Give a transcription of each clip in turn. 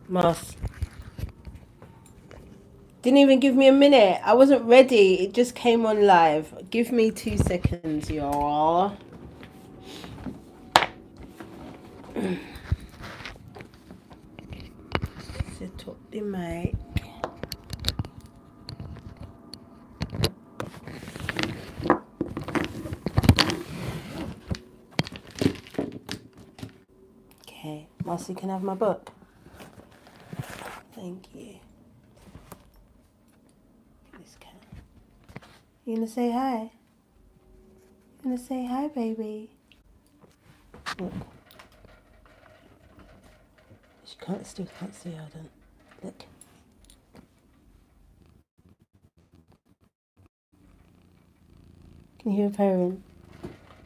Moss. Didn't even give me a minute. I wasn't ready. It just came on live. Give me 2 seconds, y'all. Set up the mic. Okay, Marcy can have my book. Thank you. This cat. You gonna say hi? You gonna say hi, baby? Look. She still can't see her then. Look. Can you hear her purring?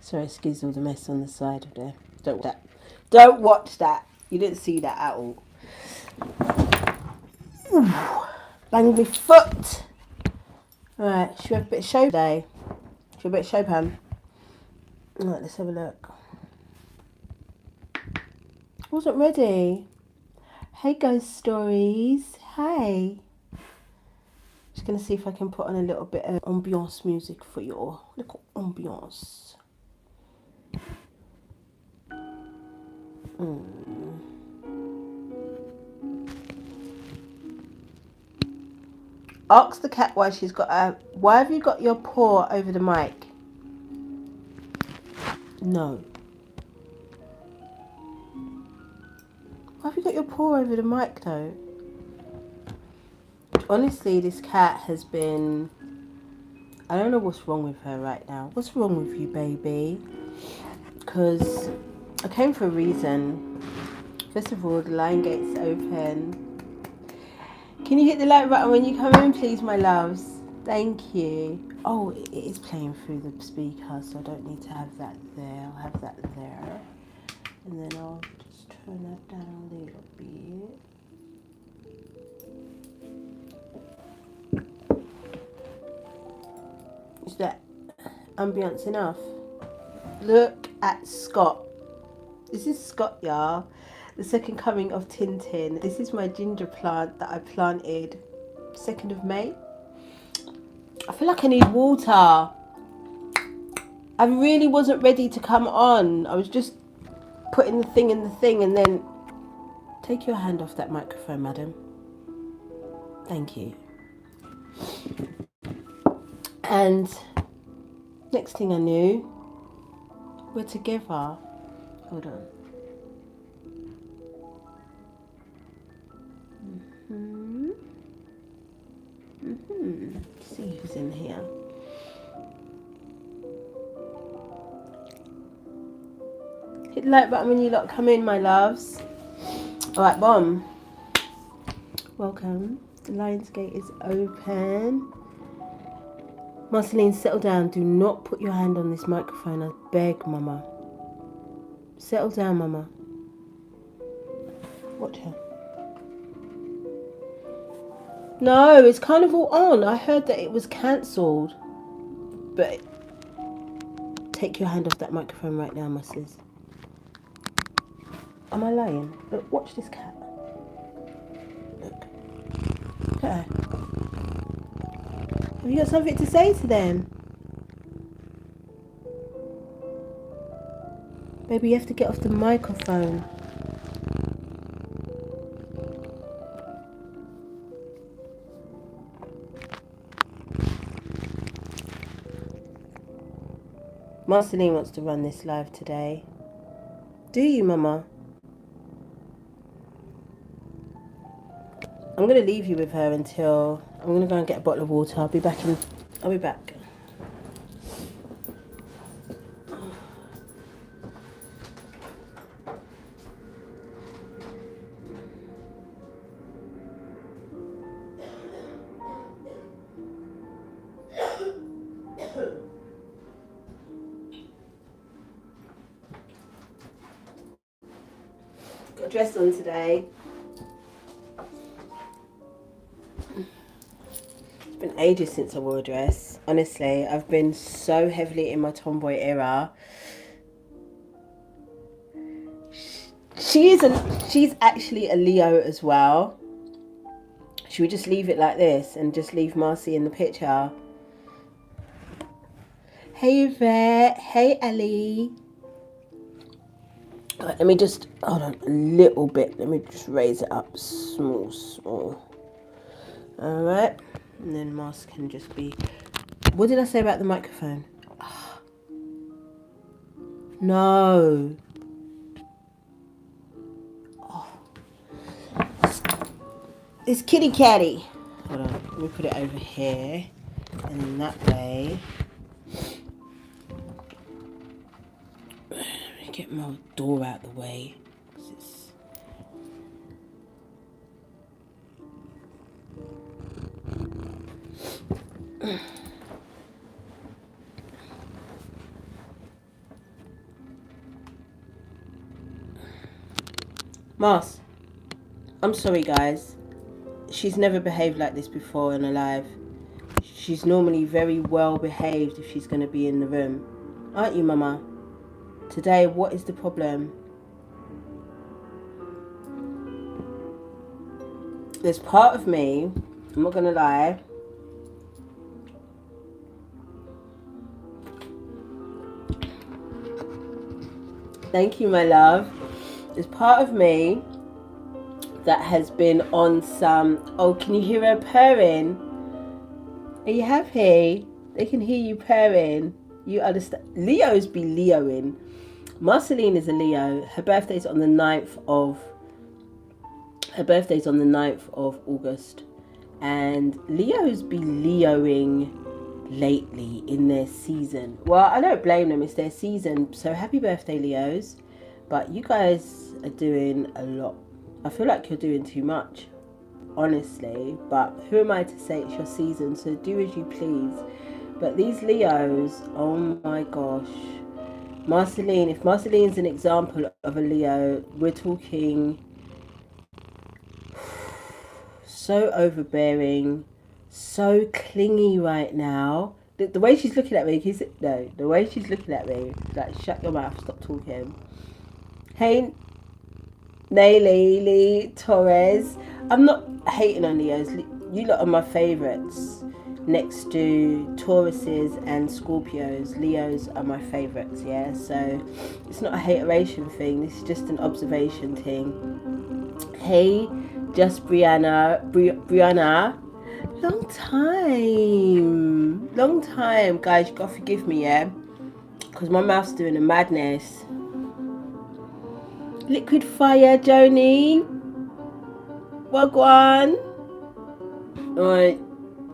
Sorry, excuse all the mess on the side of there. Don't watch that. Don't watch that. You didn't see that at all. Ooh, banged my foot. Alright, should we have a bit of show today? Should we have a bit of show, Pam? Alright, let's have a look. Wasn't ready. Hey, Ghost Stories. Hi. Just gonna see if I can put on a little bit of ambiance music for you. Little ambiance. Ask the cat why she's got a... Why have you got your paw over the mic? No. Why have you got your paw over the mic though? Honestly, this cat has been... I don't know what's wrong with her right now. What's wrong with you, baby? Because I came for a reason. First of all, the Lionsgate's open. Can you hit the like button when you come in, please, my loves? Thank you. Oh, it is playing through the speaker, so I don't need to have that there. I'll have that there. And then I'll just turn that down a little bit. Is that ambience enough? Look at Scott. This is Scott, y'all. The second coming of Tintin. This is my ginger plant that I planted 2nd of May. I feel like I need water. I really wasn't ready to come on. I was just putting the thing in the thing and then... Take your hand off that microphone, madam. Thank you. And next thing I knew, we're together. Hold on. See who's in here. Hit the like button when you lot come in, my loves. Alright, bomb. Welcome. The Lionsgate is open. Marceline, settle down. Do not put your hand on this microphone. I beg, mama. Settle down, mama. Watch her. No, it's Carnival on. I heard that it was cancelled. But take your hand off that microphone right now, Musses. Am I lying? Look, watch this cat. Look. Look at her. Have you got something to say to them? Baby, you have to get off the microphone. Marceline wants to run this live today. Do you, mama? I'm going to leave you with her until... I'm going to go and get a bottle of water. I'll be back. Got a dress on today. It's been ages since I wore a dress. Honestly, I've been so heavily in my tomboy era. she's actually a Leo as well. Should we just leave it like this and just leave Marcy in the picture? Hey Yvette, hey Ellie. Right, let me just hold on a little bit. Let me just raise it up small. Alright. And then Mars can just be... What did I say about the microphone? Oh. No. Oh. It's kitty catty. Hold on. Let me put it over here. And then that way... Let me get my door out the way. Mars, I'm sorry guys. She's never behaved like this before in her life. She's normally very well behaved if she's going to be in the room. Aren't you, Mama? Today, what is the problem? There's part of me, I'm not going to lie, thank you, my love. There's part of me that has been on some... Oh, can you hear her purring? Are you happy? They can hear you purring. You understand? Leos be Leoing. Marceline is a Leo. Her birthday's on the 9th of... Her birthday's on the 9th of August. And Leos be Leoing lately in their season. Well, I don't blame them. It's their season. So happy birthday, Leos. But you guys are doing a lot. I feel like you're doing too much, honestly. But who am I to say it's your season? So do as you please. But these Leos, oh my gosh. Marceline, if Marceline's an example of a Leo, we're talking so overbearing, so clingy right now. The way she's looking at me, the way she's looking at me, like, shut your mouth, stop talking. Hey, Nayli Torres. I'm not hating on Leos. You lot are my favourites. Next to Tauruses and Scorpios, Leos are my favourites, yeah? So it's not a hateration thing. This is just an observation thing. Hey, just Brianna. Long time. Guys, you gotta forgive me, yeah? Because my mouth's doing a madness. Liquid fire, Joni. Wagwan. Alright,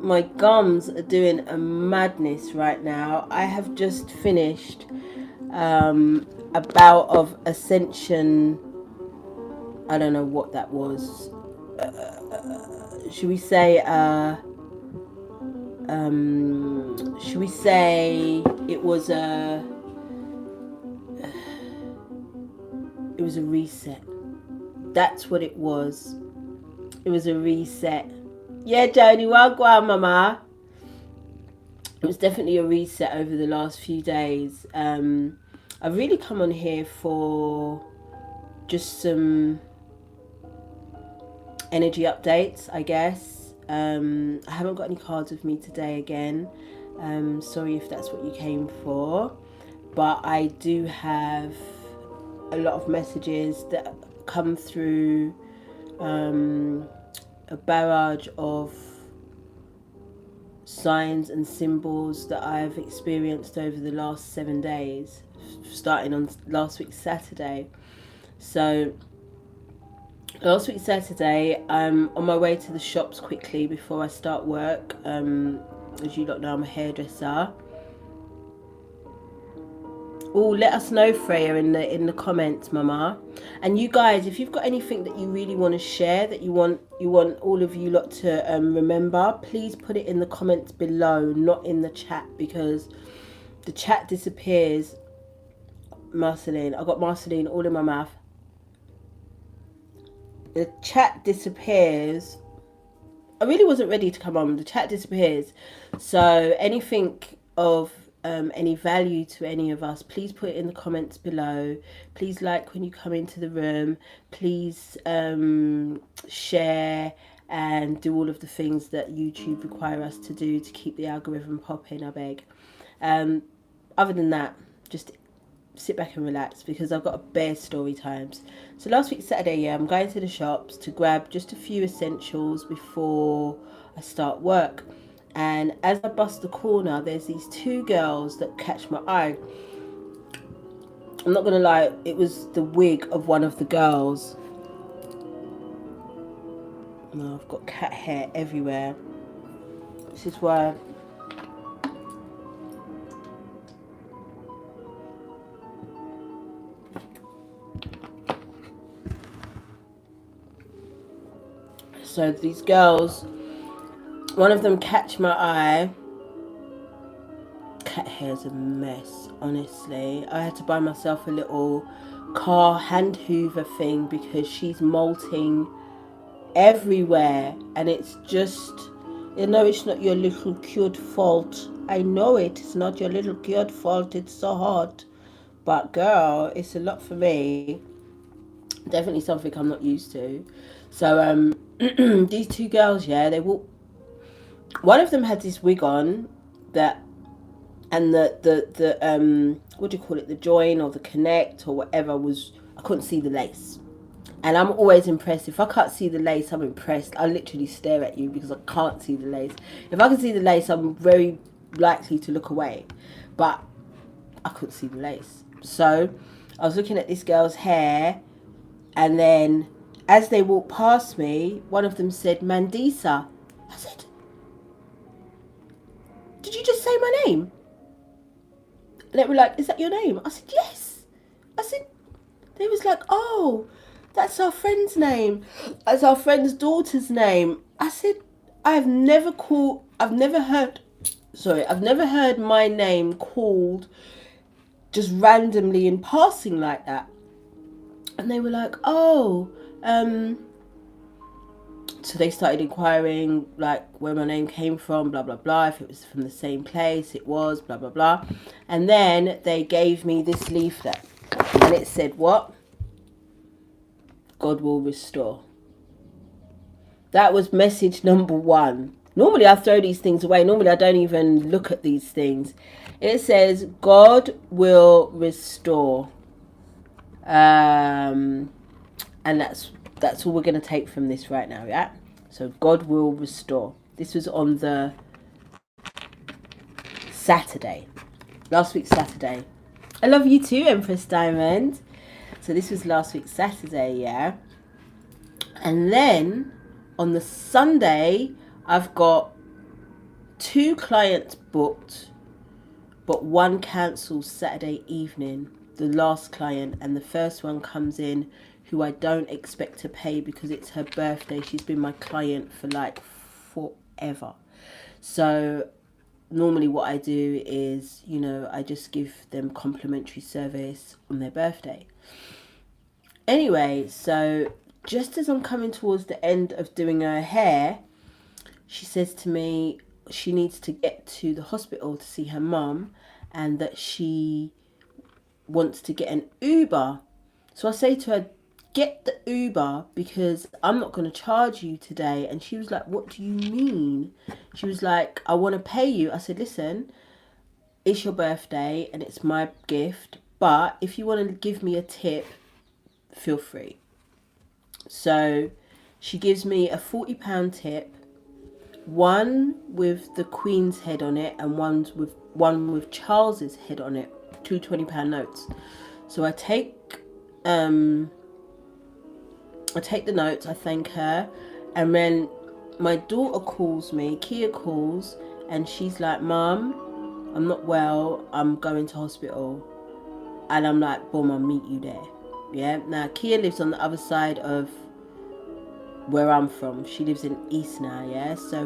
my gums are doing a madness right now. I have just finished a bout of Ascension. I don't know what that was. Should we say it was a reset. That's what it was. It was a reset. Yeah, Joni, well go on, Mama. It was definitely a reset over the last few days. I've really come on here for just some energy updates, I guess. I haven't got any cards with me today again. Sorry if that's what you came for. But I do have a lot of messages that come through, a barrage of signs and symbols that I've experienced over the last 7 days, starting on last week Saturday. So last week Saturday, I'm on my way to the shops quickly before I start work. As you lot know, I'm a hairdresser. Oh, let us know, Freya, in the comments, Mama. And you guys, if you've got anything that you really want to share, that you want all of you lot to remember, please put it in the comments below, not in the chat, because the chat disappears. Marceline, I got Marceline all in my mouth. The chat disappears. I really wasn't ready to come on. The chat disappears. So anything of any value to any of us, please put it in the comments below. Please like when you come into the room. Please share and do all of the things that YouTube require us to do to keep the algorithm popping, I beg. Other than that, just sit back and relax, because I've got a bare story times. So last week Saturday, yeah, I'm going to the shops to grab just a few essentials before I start work. And as I bust the corner, there's these two girls that catch my eye. I'm not gonna lie, it was the wig of one of the girls. No, I've got cat hair everywhere. This is why. So these girls, one of them catch my eye. Cat hair's a mess, honestly. I had to buy myself a little car hand hoover thing because she's molting everywhere, and it's just, you know, it's not your little cute fault. I know it's not your little cute fault. It's so hot, but girl, it's a lot for me. Definitely something I'm not used to. So these two girls, yeah, they walk. One of them had this wig on that, and the what do you call it, the join or the connect or whatever was, I couldn't see the lace. And I'm always impressed. If I can't see the lace, I'm impressed. I literally stare at you because I can't see the lace. If I can see the lace, I'm very likely to look away. But I couldn't see the lace. So I was looking at this girl's hair, and then as they walked past me, one of them said, Mandisa. I said, did you just say my name? And they were like, is that your name? I said, yes. I said, they was like, oh, that's our friend's name. That's our friend's daughter's name. I said, I've never heard my name called just randomly in passing like that. And they were like, oh, so they started inquiring like where my name came from, blah blah blah, if it was from the same place. It was, blah blah blah. And then they gave me this leaflet, and it said, what? God will restore. That was message number one. Normally I throw these things away. Normally I don't even look at these things. It says God will restore. And that's all we're going to take from this right now, yeah? So God will restore. This was on the Saturday. Last week Saturday. I love you too, Empress Diamond. So this was last week Saturday, yeah? And then on the Sunday, I've got 2 clients booked, but one cancels Saturday evening, the last client, and the first one comes in who I don't expect to pay because it's her birthday. She's been my client for like forever. So normally what I do is, you know, I just give them complimentary service on their birthday. Anyway, so just as I'm coming towards the end of doing her hair, she says to me she needs to get to the hospital to see her mum, and that she wants to get an Uber. So I say to her, get the Uber because I'm not going to charge you today. And she was like, what do you mean? She was like, I want to pay you. I said, listen, it's your birthday and it's my gift, but if you want to give me a tip, feel free. So she gives me a £40 tip, one with the Queen's head on it and one with Charles's head on it, 2 £20 notes. So I take the notes, I thank her, and then my daughter calls me, Kia calls, and she's like, Mum, I'm not well, I'm going to hospital. And I'm like, boom, I'll meet you there. Yeah, now Kia lives on the other side of where I'm from. She lives in East now, yeah. So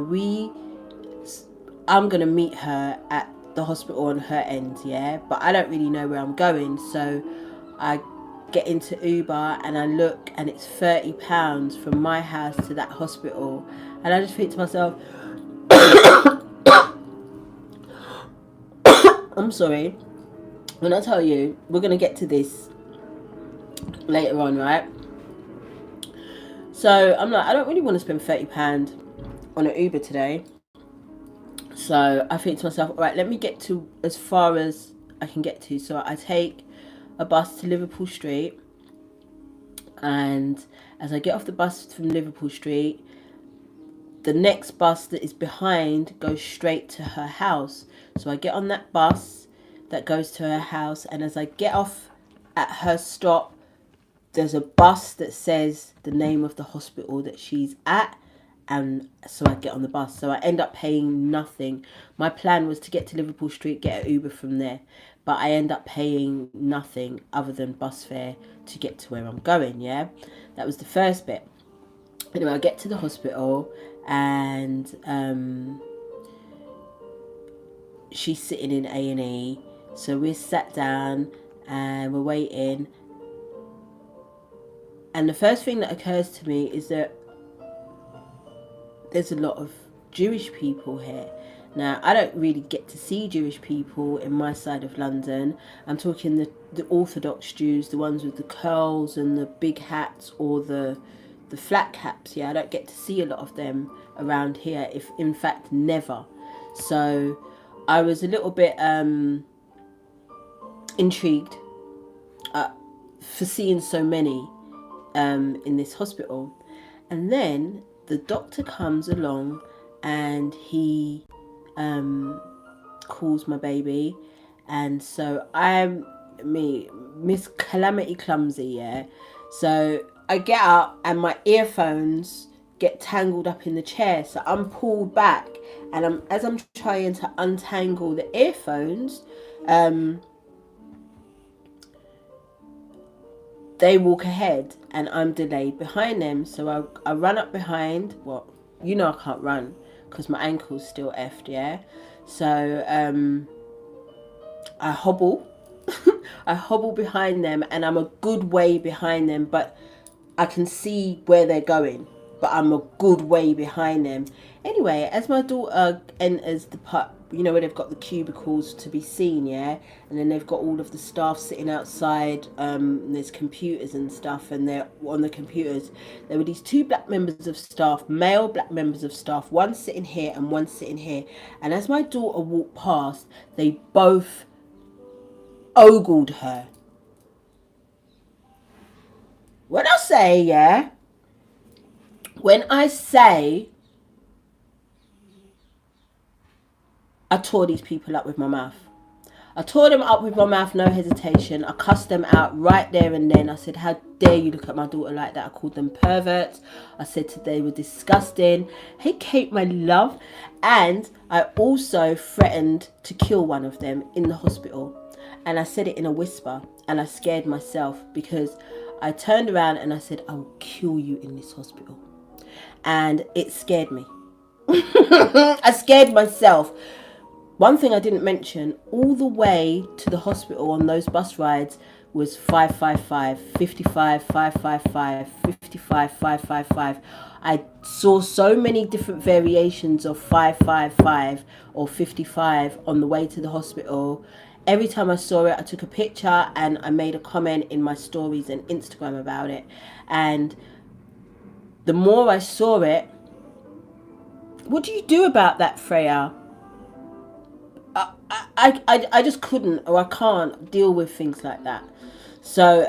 I'm gonna meet her at the hospital on her end, yeah. But I don't really know where I'm going, so I get into Uber and I look, and it's £30 from my house to that hospital, and I just think to myself, I'm sorry. When I tell you, we're going to get to this later on, right? So I'm like, I don't really want to spend £30 on an Uber today. So I think to myself, all right, let me get to as far as I can get to. So I take a bus to Liverpool Street. And as I get off the bus from Liverpool Street, the next bus that is behind goes straight to her house. So I get on that bus that goes to her house. And as I get off at her stop, there's a bus that says the name of the hospital that she's at, and so I get on the bus. So I end up paying nothing. My plan was to get to Liverpool Street, get an Uber from there, but I end up paying nothing other than bus fare to get to where I'm going. Yeah, that was the first bit. Anyway, I get to the hospital and she's sitting in A&E. So we're sat down and we're waiting. And the first thing that occurs to me is that there's a lot of Jewish people here. Now, I don't really get to see Jewish people in my side of London. I'm talking the Orthodox Jews, the ones with the curls and the big hats, or the flat caps. Yeah, I don't get to see a lot of them around here, if in fact never. So I was a little bit intrigued for seeing so many in this hospital. And then the doctor comes along and he calls my baby. And so I'm Miss Calamity Clumsy, yeah. So I get up and my earphones get tangled up in the chair. So I'm pulled back, and as I'm trying to untangle the earphones, they walk ahead and I'm delayed behind them. So I run up behind. Well, you know I can't run because my ankle's still effed, yeah. So I hobble. I hobble behind them, and I'm a good way behind them, but I can see where they're going, but I'm a good way behind them. Anyway, as my daughter enters the part, you know, where they've got the cubicles to be seen, yeah, and then they've got all of the staff sitting outside, and there's computers and stuff, and they're on the computers. There were these two black members of staff, male black members of staff, one sitting here and one sitting here, and as my daughter walked past, they both ogled her. When I say, yeah, when I say I tore these people up with my mouth. I tore them up with my mouth, no hesitation. I cussed them out right there and then. I said, how dare you look at my daughter like that? I called them perverts. I said they were disgusting. Hey, Kate, my love. And I also threatened to kill one of them in the hospital. And I said it in a whisper, and I scared myself because I turned around and I said, I will kill you in this hospital. And it scared me. I scared myself. One thing I didn't mention, all the way to the hospital on those bus rides was 555, 55, 555, 55, 555. I saw so many different variations of 555 or 55 on the way to the hospital. Every time I saw it, I took a picture and I made a comment in my stories and Instagram about it. And the more I saw it, what do you do about that, Freya? I just couldn't, or I can't deal with things like that. So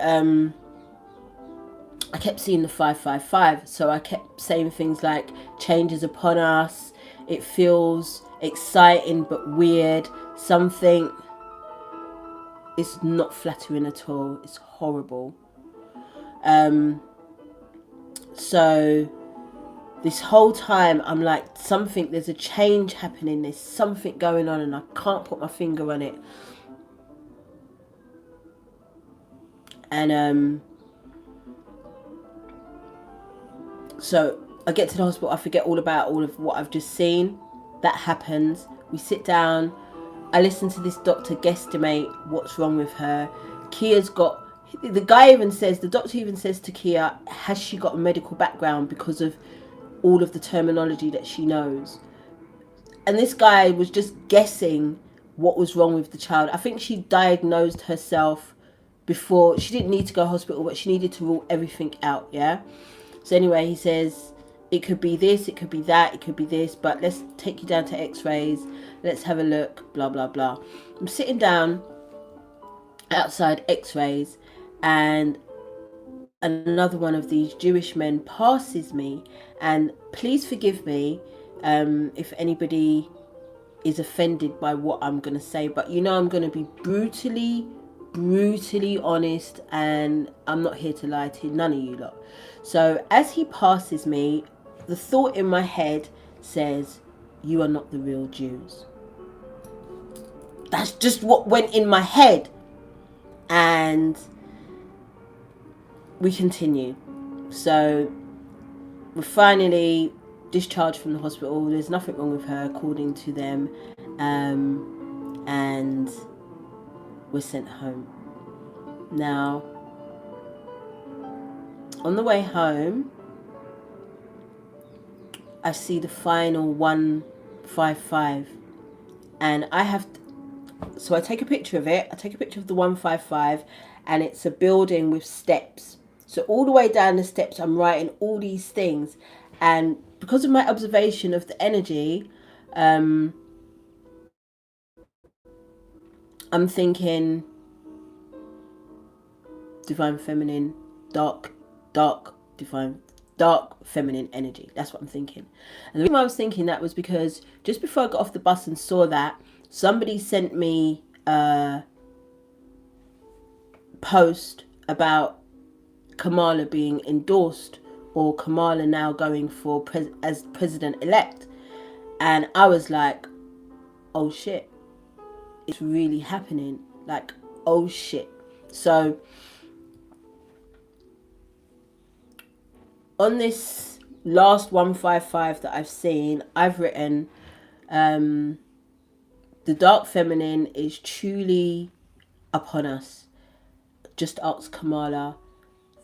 I kept seeing the 555. So I kept saying things like, change is upon us. It feels exciting but weird. Something. It's not flattering at all. It's horrible. So this whole time I'm like, there's a change happening, there's something going on, and I can't put my finger on it. And so I get to the hospital, I forget all of what I've just seen. That happens. We sit down, I listen to this doctor guesstimate what's wrong with her. Kia's got, the doctor even says to Kia, has she got a medical background because of all of the terminology that she knows? And this guy was just guessing what was wrong with the child. I think she diagnosed herself before. She didn't need to go to hospital, but she needed to rule everything out, yeah? So anyway, he says, it could be this, it could be that, it could be this, but let's take you down to x-rays. Let's have a look, blah, blah, blah. I'm sitting down outside x-rays, and another one of these Jewish men passes me, and please forgive me if anybody is offended by what I'm going to say, but you know I'm going to be brutally honest, and I'm not here to lie to none of you lot. So as he passes me, the thought in my head says, you are not the real Jews. That's just what went in my head. And we continued. So we're finally discharged from the hospital. There's nothing wrong with her according to them, and we're sent home. Now on the way home, I see the final 155, and I have so I take a picture of it. I take a picture of the 155, and it's a building with steps. So all the way down the steps, I'm writing all these things, and because of my observation of the energy, I'm thinking divine feminine, dark divine, dark feminine energy. That's what I'm thinking. And the reason why I was thinking that was because just before I got off the bus and saw that, somebody sent me a post about Kamala being endorsed, or Kamala now going for as president-elect. And I was like, oh shit, it's really happening. Like, oh shit. So on this last 155 that I've seen, I've written, the dark feminine is truly upon us. Just ask Kamala.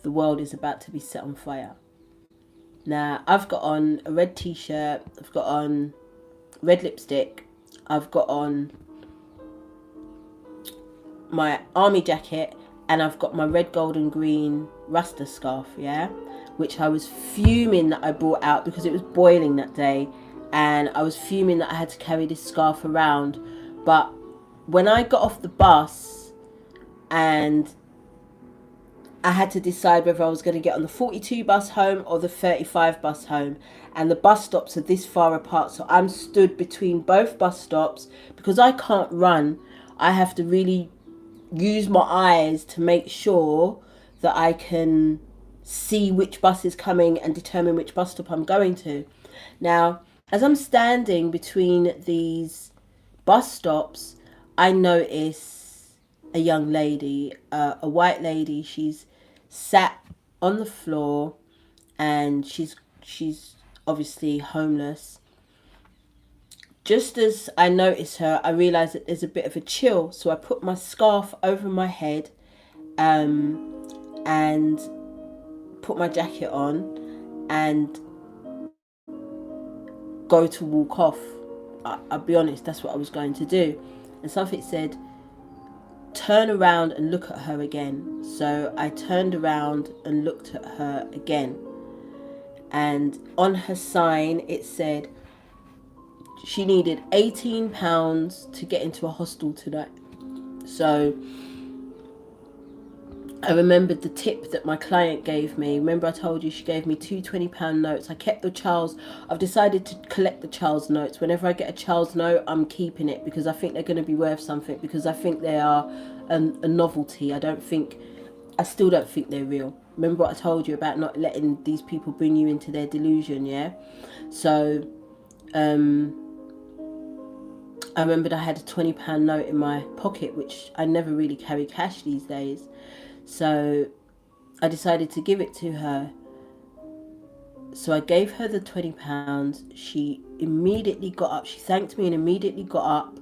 The world is about to be set on fire. Now, I've got on a red t-shirt. I've got on red lipstick. I've got on my army jacket, and I've got my red, gold and green Rasta scarf, yeah? Which I was fuming that I brought out because it was boiling that day, and I was fuming that I had to carry this scarf around. But when I got off the bus and I had to decide whether I was going to get on the 42 bus home or the 35 bus home, and the bus stops are this far apart, so I'm stood between both bus stops. Because I can't run, I have to really use my eyes to make sure that I can see which bus is coming and determine which bus stop I'm going to. Now, as I'm standing between these bus stops, I notice a young lady, a white lady. She's sat on the floor, and she's obviously homeless. Just as I notice her, I realise that there's a bit of a chill, so I put my scarf over my head, and put my jacket on and go to walk off. I'll be honest, that's what I was going to do. And something said, turn around and look at her again. So I turned around and looked at her again. And on her sign, it said she needed £18 to get into a hostel tonight. So I remembered the tip that my client gave me. Remember I told you she gave me two £20 notes. I kept the child's. I've decided to collect the child's notes. Whenever I get a child's note, I'm keeping it, because I think they're going to be worth something, because I think they are a novelty. I still don't think they're real. Remember what I told you about not letting these people bring you into their delusion, yeah? So I remembered I had a £20 note in my pocket, which I never really carry cash these days. So I decided to give it to her. So I gave her the £20. She immediately got up. She thanked me and immediately got up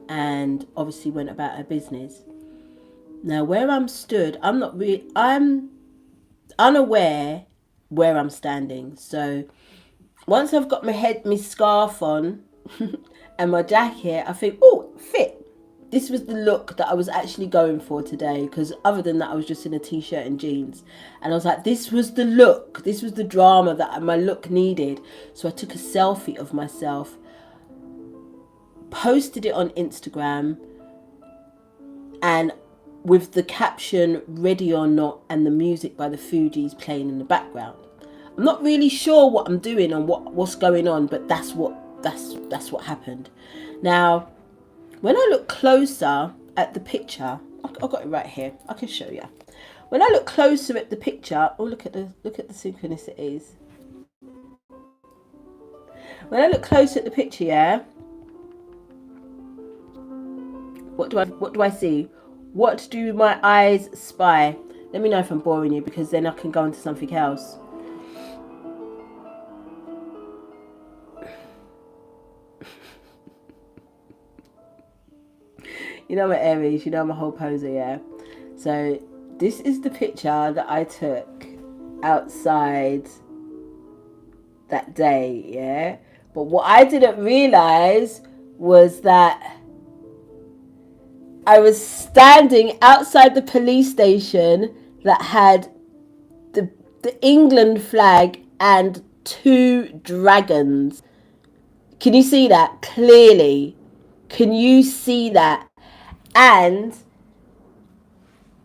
and obviously went about her business. Now, where I'm stood, I'm unaware where I'm standing. So once I've got my scarf on and my jacket, I think, oh, fit. this was the look that I was actually going for today, because other than that I was just in a t-shirt and jeans, and I was like, this was the look, this was the drama that my look needed. So I took a selfie of myself, posted it on Instagram, and with the caption "Ready or Not" and the music by the Fugees playing in the background. I'm not really sure what I'm doing and what's going on, but that's what happened. Now, when I look closer at the picture, I've got it right here. I can show you. When I look closer at the picture, oh, look at the synchronicities. When I look closer at the picture, yeah, what do I see? What do my eyes spy? Let me know if I'm boring you, because then I can go into something else. You know my Aries, you know I'm a whole poser, yeah? So this is the picture that I took outside that day, yeah? But what I didn't realise was that I was standing outside the police station that had the England flag and 2 dragons. Can you see that clearly? Can you see that? And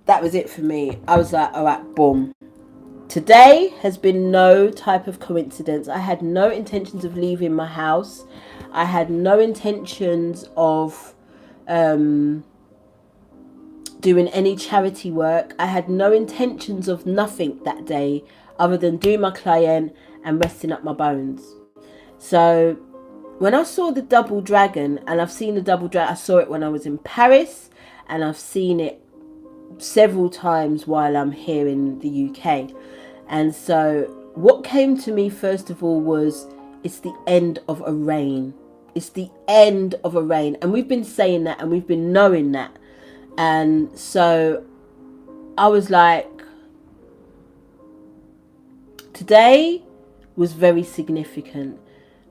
that was it for me. I was like, all right, boom. Today has been no type of coincidence. I had no intentions of leaving my house. I had no intentions of doing any charity work. I had no intentions of nothing that day other than doing my client and resting up my bones. So when I saw the double dragon, and I've seen the double dragon, I saw it when I was in Paris, and I've seen it several times while I'm here in the UK. And so what came to me first of all was, it's the end of a reign. It's the end of a reign. And we've been saying that, and we've been knowing that. And so I was like, today was very significant.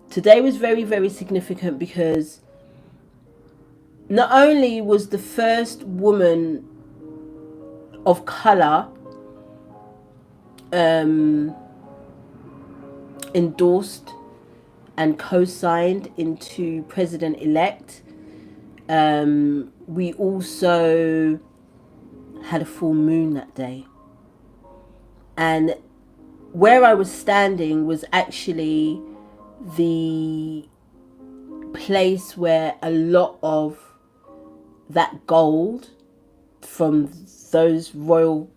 Today was very, very significant because not only was the first woman of colour endorsed and co-signed into president-elect, we also had a full moon that day. And where I was standing was actually the place where a lot of that gold from those royal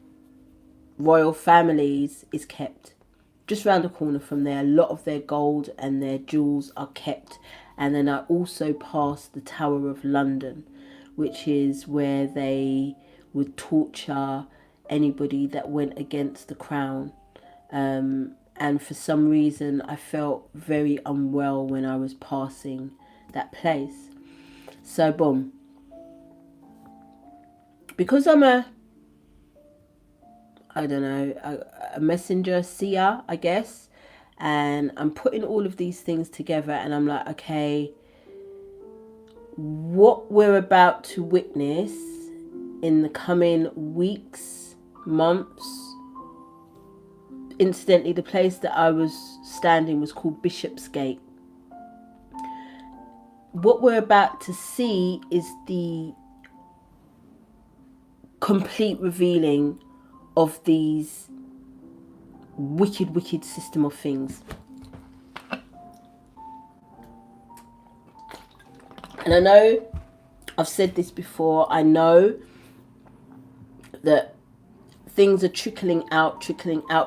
families is kept. Just round the corner from there, a lot of their gold and their jewels are kept. And then I also passed the Tower of London, which is where they would torture anybody that went against the crown. And for some reason, I felt very unwell when I was passing that place. So, boom. Because I'm a messenger, seer, I guess. And I'm putting all of these things together, and I'm like, okay, what we're about to witness in the coming weeks, months. Incidentally, the place that I was standing was called Bishopsgate. What we're about to see is the complete revealing of these wicked system of things. And I know I've said this before. I know that things are trickling out,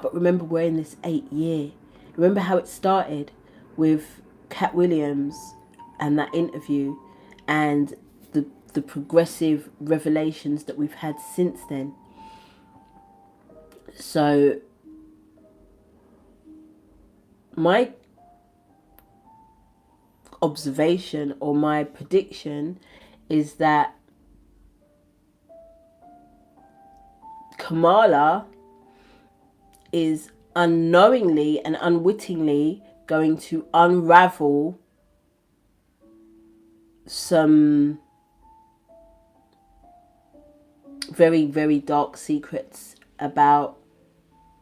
but remember, we're in this 8th year. Remember how it started with Cat Williams and that interview, and the progressive revelations that we've had since then. So my observation or my prediction is that Kamala is unknowingly and unwittingly going to unravel some very, very dark secrets about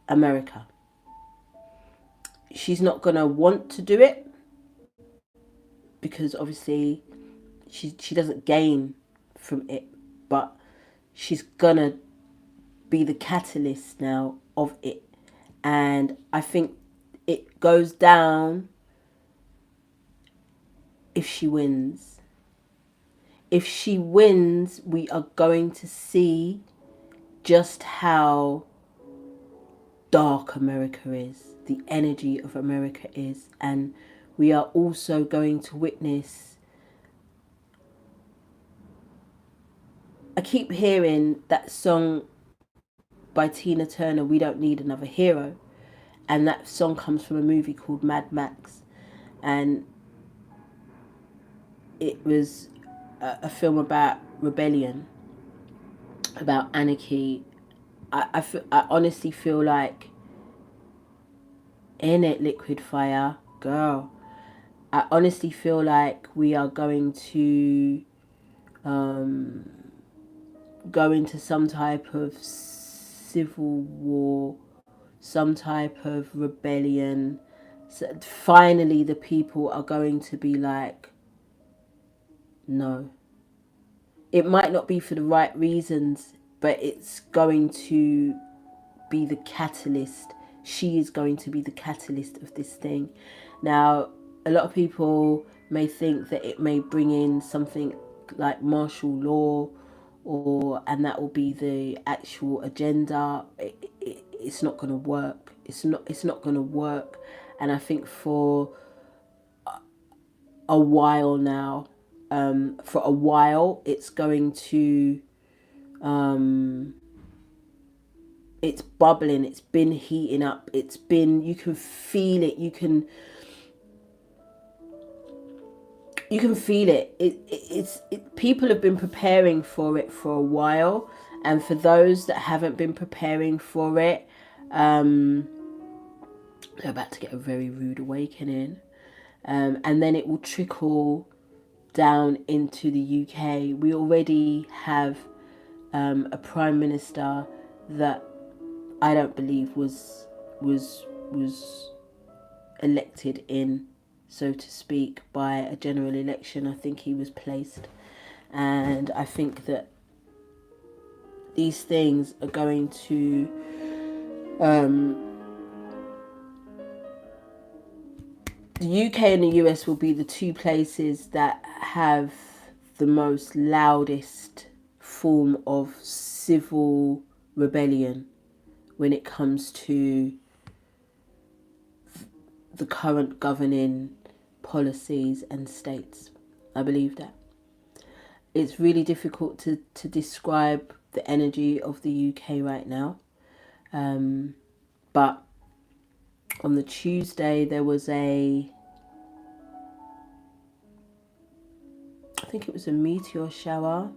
America. She's not going to want to do it because obviously she doesn't gain from it, but she's going to be the catalyst now of it. And I think it goes down if she wins. If she wins, we are going to see just how dark America is, the energy of America is, and we are also going to witness. I keep hearing that song by Tina Turner, "We Don't Need Another Hero," and that song comes from a movie called Mad Max, and it was a film about rebellion, about anarchy. I honestly feel like, in it, Liquid Fire, girl, I honestly feel like we are going to go into some type of civil war, some type of rebellion. So finally, the people are going to be like, no. It might not be for the right reasons, but it's going to be the catalyst. She is going to be the catalyst of this thing. Now, a lot of people may think that it may bring in something like martial law, and that will be the actual agenda. It's not going to work. It's not going to work. And I think for a while now, it's going to it's bubbling, it's been heating up, you can feel it, you can feel it. People have been preparing for it for a while, and for those that haven't been preparing for it, they're about to get a very rude awakening, and then it will trickle down into the UK. We already have a Prime Minister that I don't believe was elected in, so to speak, by a general election. I think he was placed, and I think that these things are going to the UK and the US will be the two places that have the most loudest form of civil rebellion when it comes to the current governing policies and states. I believe that. It's really difficult to describe the energy of the UK right now. But on the Tuesday, there was I think it was a meteor shower.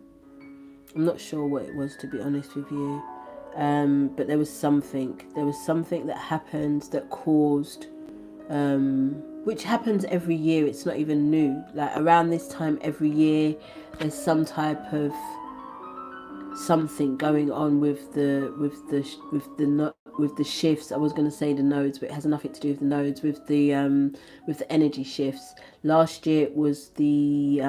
I'm not sure what it was, to be honest with you. But there was something that happened that caused, which happens every year. It's not even new. Like around this time every year, there's some type of something going on with the shifts. I was going to say the nodes, but it has nothing to do with the nodes. With the energy shifts. Last year it was the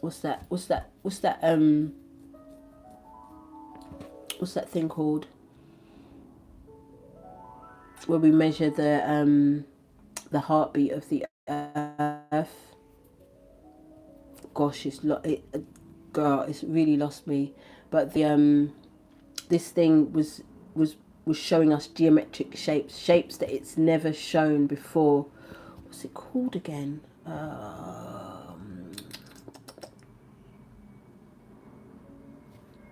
what's that thing called, where we measure the heartbeat of the earth. Gosh, it's really lost me. But the this thing was showing us geometric shapes that it's never shown before. What's it called again?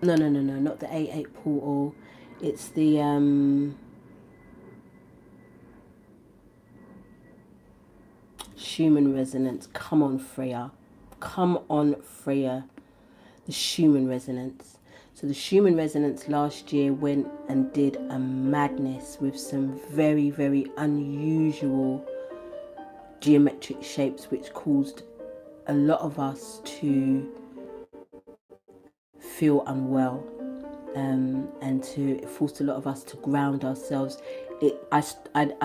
No, not the 8-8 portal. It's the Schumann resonance. Come on, Freya. The Schumann resonance. So the Schumann resonance last year went and did a madness with some very, very unusual geometric shapes, which caused a lot of us to feel unwell, and it forced a lot of us to ground ourselves. I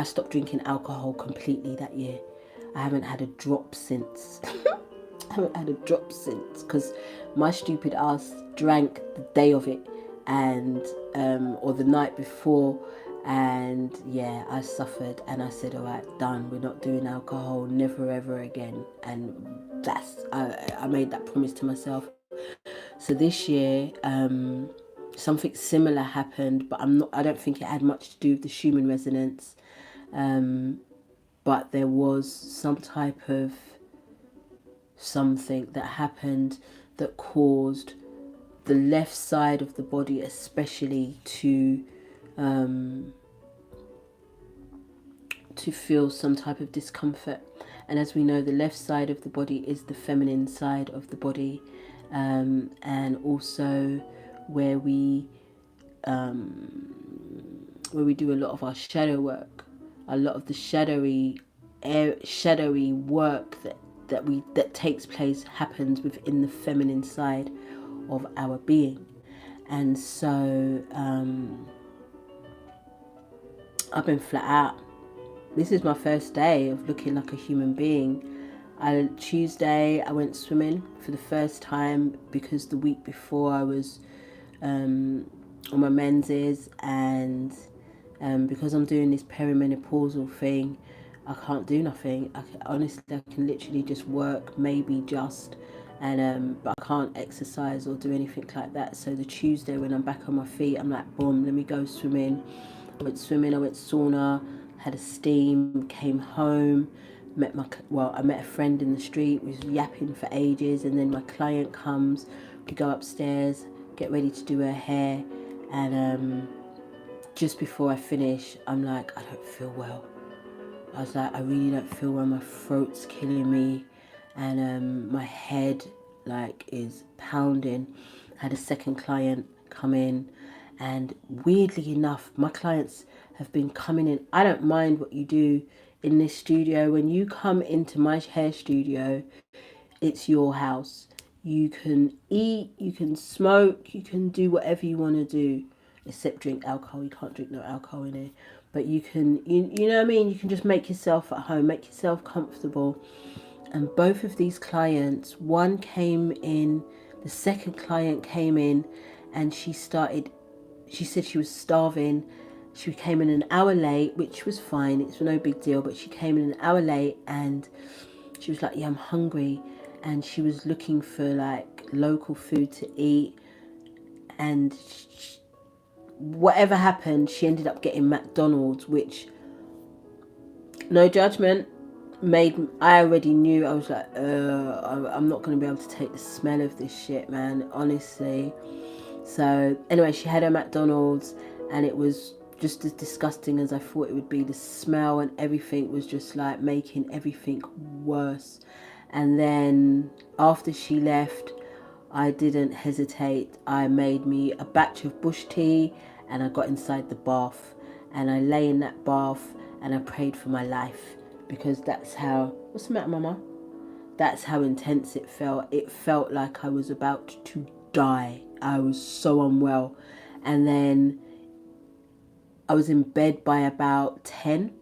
stopped drinking alcohol completely that year. I haven't had a drop since. I haven't had a drop since, because my stupid ass drank the day of it, and or the night before, and yeah, I suffered, and I said, all right, done, we're not doing alcohol, never ever again. And I made that promise to myself. So this year, something similar happened, but I don't think it had much to do with the Schumann resonance, but there was some type of something that happened that caused the left side of the body especially to feel some type of discomfort. And as we know, the left side of the body is the feminine side of the body, and also where we do a lot of our shadow work, a lot of the shadowy work that takes place happens within the feminine side of our being. And so I've been flat out. This is my first day of looking like a human being. Tuesday I went swimming for the first time, because the week before I was on my menses, and because I'm doing this perimenopausal thing, I can't do nothing. Honestly, I can literally just work, maybe just, and but I can't exercise or do anything like that. So the Tuesday when I'm back on my feet, I'm like, boom, let me go swimming. I went swimming, I went sauna, had a steam, came home, I met a friend in the street, was yapping for ages, and then my client comes, we go upstairs, get ready to do her hair, and just before I finish, I'm like, I don't feel well. I was like, I really don't feel well, my throat's killing me, and my head like is pounding. I had a second client come in, and weirdly enough, my clients have been coming in. I don't mind what you do in this studio. When you come into my hair studio, it's your house. You can eat, you can smoke, you can do whatever you want to do, except drink alcohol. You can't drink no alcohol in here. But you can, you know what I mean? You can just make yourself at home, make yourself comfortable. And both of these clients, one came in, the second client came in, and she said she was starving. She came in an hour late, which was fine. It's no big deal. But she came in an hour late, and she was like, yeah, I'm hungry. And she was looking for like local food to eat. And whatever happened, she ended up getting McDonald's, which, no judgment, I already knew. I was like, I'm not going to be able to take the smell of this shit, man, honestly. So anyway, she had her McDonald's, and it was just as disgusting as I thought it would be. The smell and everything was just like making everything worse. And then after she left, I didn't hesitate. I made me a batch of bush tea, and I got inside the bath, and I lay in that bath, and I prayed for my life, because that's how, what's the matter, mama? That's how intense it felt. It felt like I was about to die. I was so unwell. And then I was in bed by about 10.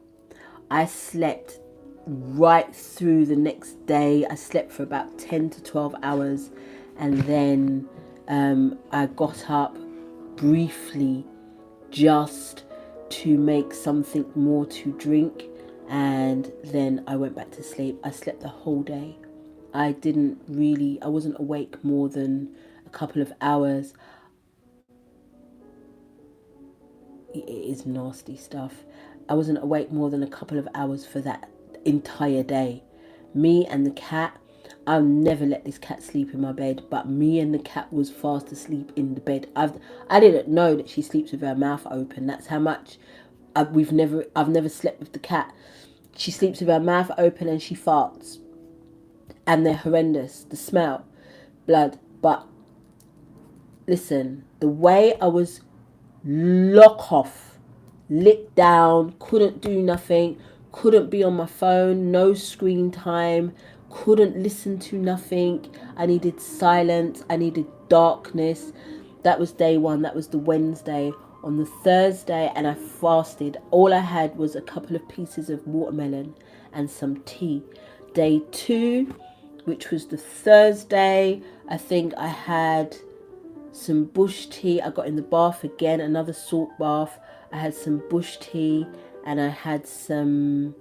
I slept right through the next day. I slept for about 10 to 12 hours. And then I got up briefly just to make something more to drink. And then I went back to sleep. I slept the whole day. I wasn't awake more than a couple of hours. It is nasty stuff. I wasn't awake more than a couple of hours for that entire day. Me and the cat, I'll never let this cat sleep in my bed, but me and the cat was fast asleep in the bed. I didn't know that she sleeps with her mouth open. That's how much I've never slept with the cat. She sleeps with her mouth open and she farts. And they're horrendous. The smell, blood. But listen, the way I was lock off, lit down, couldn't do nothing, couldn't be on my phone, no screen time, couldn't listen to nothing. I needed silence. I needed darkness. That was day one. That was the Wednesday. On the Thursday, and I fasted. All I had was a couple of pieces of watermelon and some tea. Day two, which was the Thursday, I think I had some bush tea. I got in the bath again, another salt bath. I had some bush tea and I had some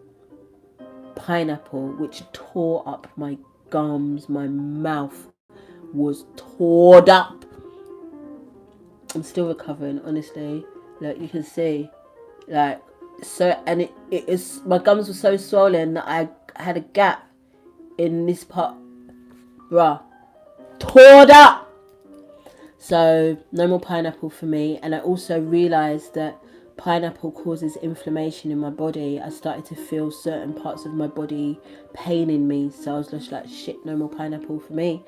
pineapple, which tore up my gums. My mouth was torn up. I'm still recovering, honestly. Like, you can see, like, so, and it is, my gums were so swollen that I had a gap in this part, bruh, torn up. So no more pineapple for me. And I also realized that pineapple causes inflammation in my body. I started to feel certain parts of my body paining me, so I was just like, shit, no more pineapple for me.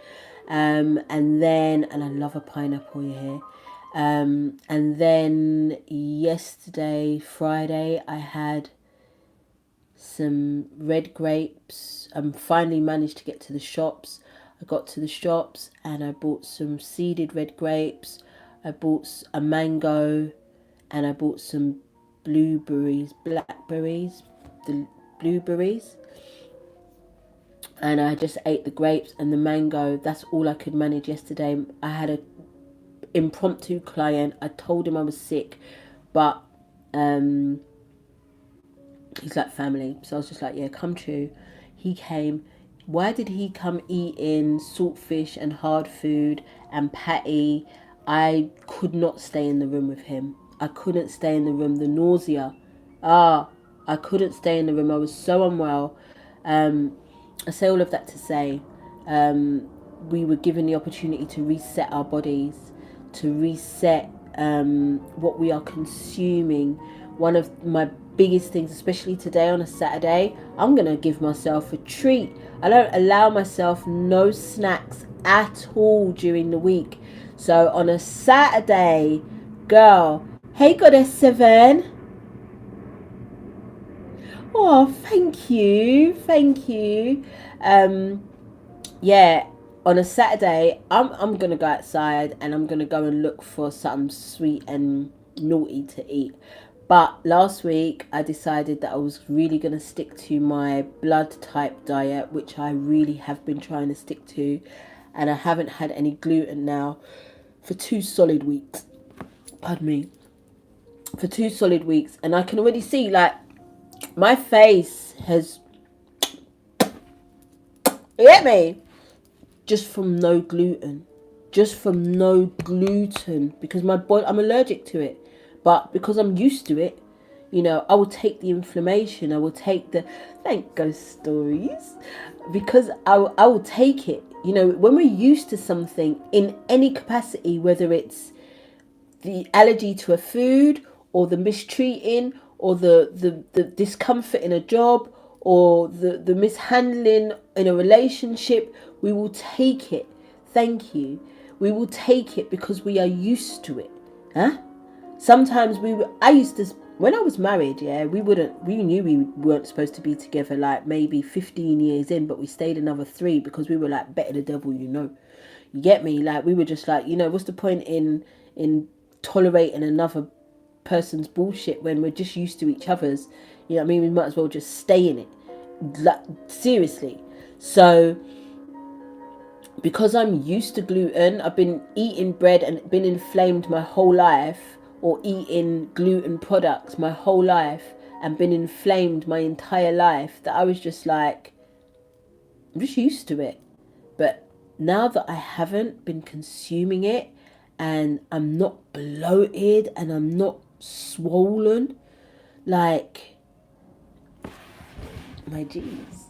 And I love a pineapple here. And then yesterday, Friday, I had some red grapes. Finally managed to get to the shops. I got to the shops and I bought some seeded red grapes. I bought a mango and I bought some blueberries, blackberries, the blueberries. And I just ate the grapes and the mango. That's all I could manage yesterday. I had a impromptu client. I told him I was sick, but he's like family, so I was just like, yeah, come true. He came. Why did he come eating saltfish and hard food and patty? I could not stay in the room with him. I couldn't stay in the room. The nausea, I couldn't stay in the room. I was so unwell. I say all of that to say, we were given the opportunity to reset our bodies, to reset what we are consuming. One of my biggest things, especially today on a Saturday, I'm going to give myself a treat. I don't allow myself no snacks at all during the week. So on a Saturday, girl, hey Goddess 7. Oh, thank you. Yeah, on a Saturday, I'm gonna go outside and I'm gonna go and look for something sweet and naughty to eat. But last week I decided that I was really gonna stick to my blood type diet, which I really have been trying to stick to, and I haven't had any gluten now for 2 solid weeks. Pardon me. For 2 solid weeks, and I can already see, like, my face has, you get me? Just from no gluten. Because my body, I'm allergic to it. But because I'm used to it, I will take the inflammation. I will take the, thank ghost stories. Because I will take it. When we're used to something in any capacity, whether it's the allergy to a food or the mistreating or the discomfort in a job or the mishandling in a relationship, we will take it. Thank you. We will take it because we are used to it. Sometimes I used to, when I was married, we knew we weren't supposed to be together, like maybe 15 years in, but we stayed another 3 because we were like, better the devil, you get me? Like, we were just like, what's the point in tolerating another person's bullshit when we're just used to each other's? You know what I mean? We might as well just stay in it. Like, seriously. So because I'm used to gluten, I've been eating bread and been inflamed my whole life, or eating gluten products my whole life and been inflamed my entire life, that I was just like, I'm just used to it. But now that I haven't been consuming it, and I'm not bloated and I'm not swollen, like, my G's.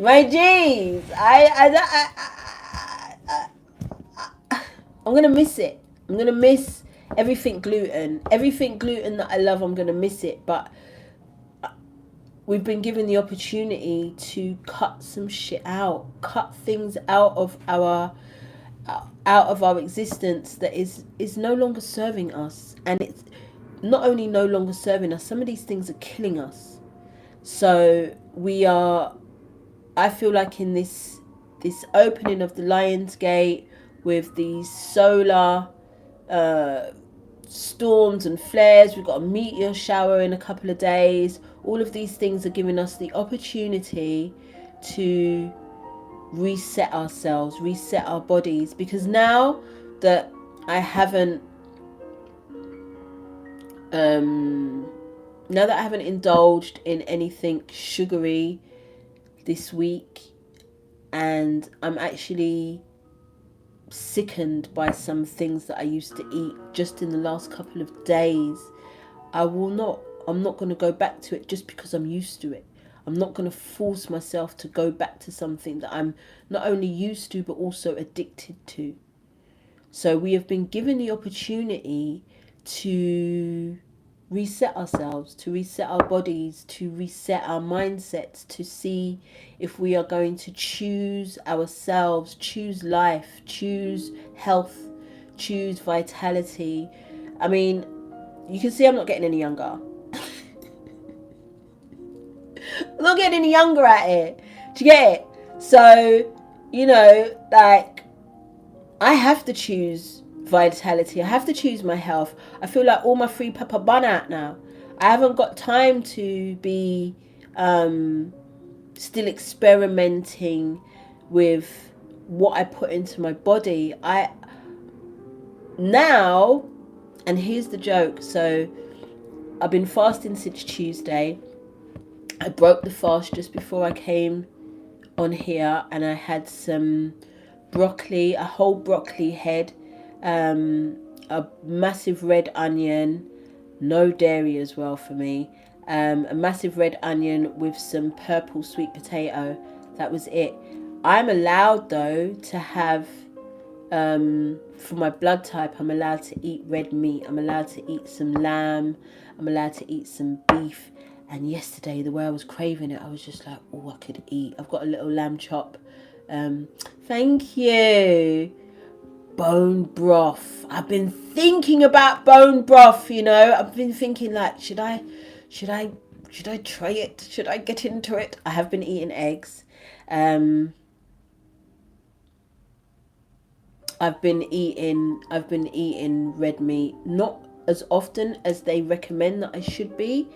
I'm gonna miss it. I'm gonna miss everything gluten that I love. I'm gonna miss it. But we've been given the opportunity to cut some shit out, cut things out of our existence that is no longer serving us. And it's not only no longer serving us, some of these things are killing us. So we are I feel like in this opening of the Lionsgate with these solar storms and flares, we've got a meteor shower in a couple of days. All of these things are giving us the opportunity to reset ourselves, reset our bodies, because now that I haven't indulged in anything sugary this week, and I'm actually sickened by some things that I used to eat just in the last couple of days, I'm not going to go back to it just because I'm used to it. I'm not going to force myself to go back to something that I'm not only used to but also addicted to. So we have been given the opportunity to reset ourselves, to reset our bodies, to reset our mindsets, to see if we are going to choose ourselves, choose life, choose health, choose vitality. I mean, you can see I'm not getting any younger. I'm not getting any younger out here. Do you get it? So, like, I have to choose vitality. I have to choose my health. I feel like all my free pepper bun out now. I haven't got time to be still experimenting with what I put into my body. And here's the joke. So I've been fasting since Tuesday. I broke the fast just before I came on here, and I had some broccoli, a whole broccoli head, a massive red onion, no dairy as well for me, a massive red onion with some purple sweet potato. That was it. I'm allowed though to have, for my blood type, I'm allowed to eat red meat. I'm allowed to eat some lamb. I'm allowed to eat some beef. And yesterday, the way I was craving it, I was just like, oh, I could eat. I've got a little lamb chop. Thank you. Bone broth. I've been thinking about bone broth, I've been thinking, like, should I try it? Should I get into it? I have been eating eggs. I've been eating red meat, not as often as they recommend that I should be,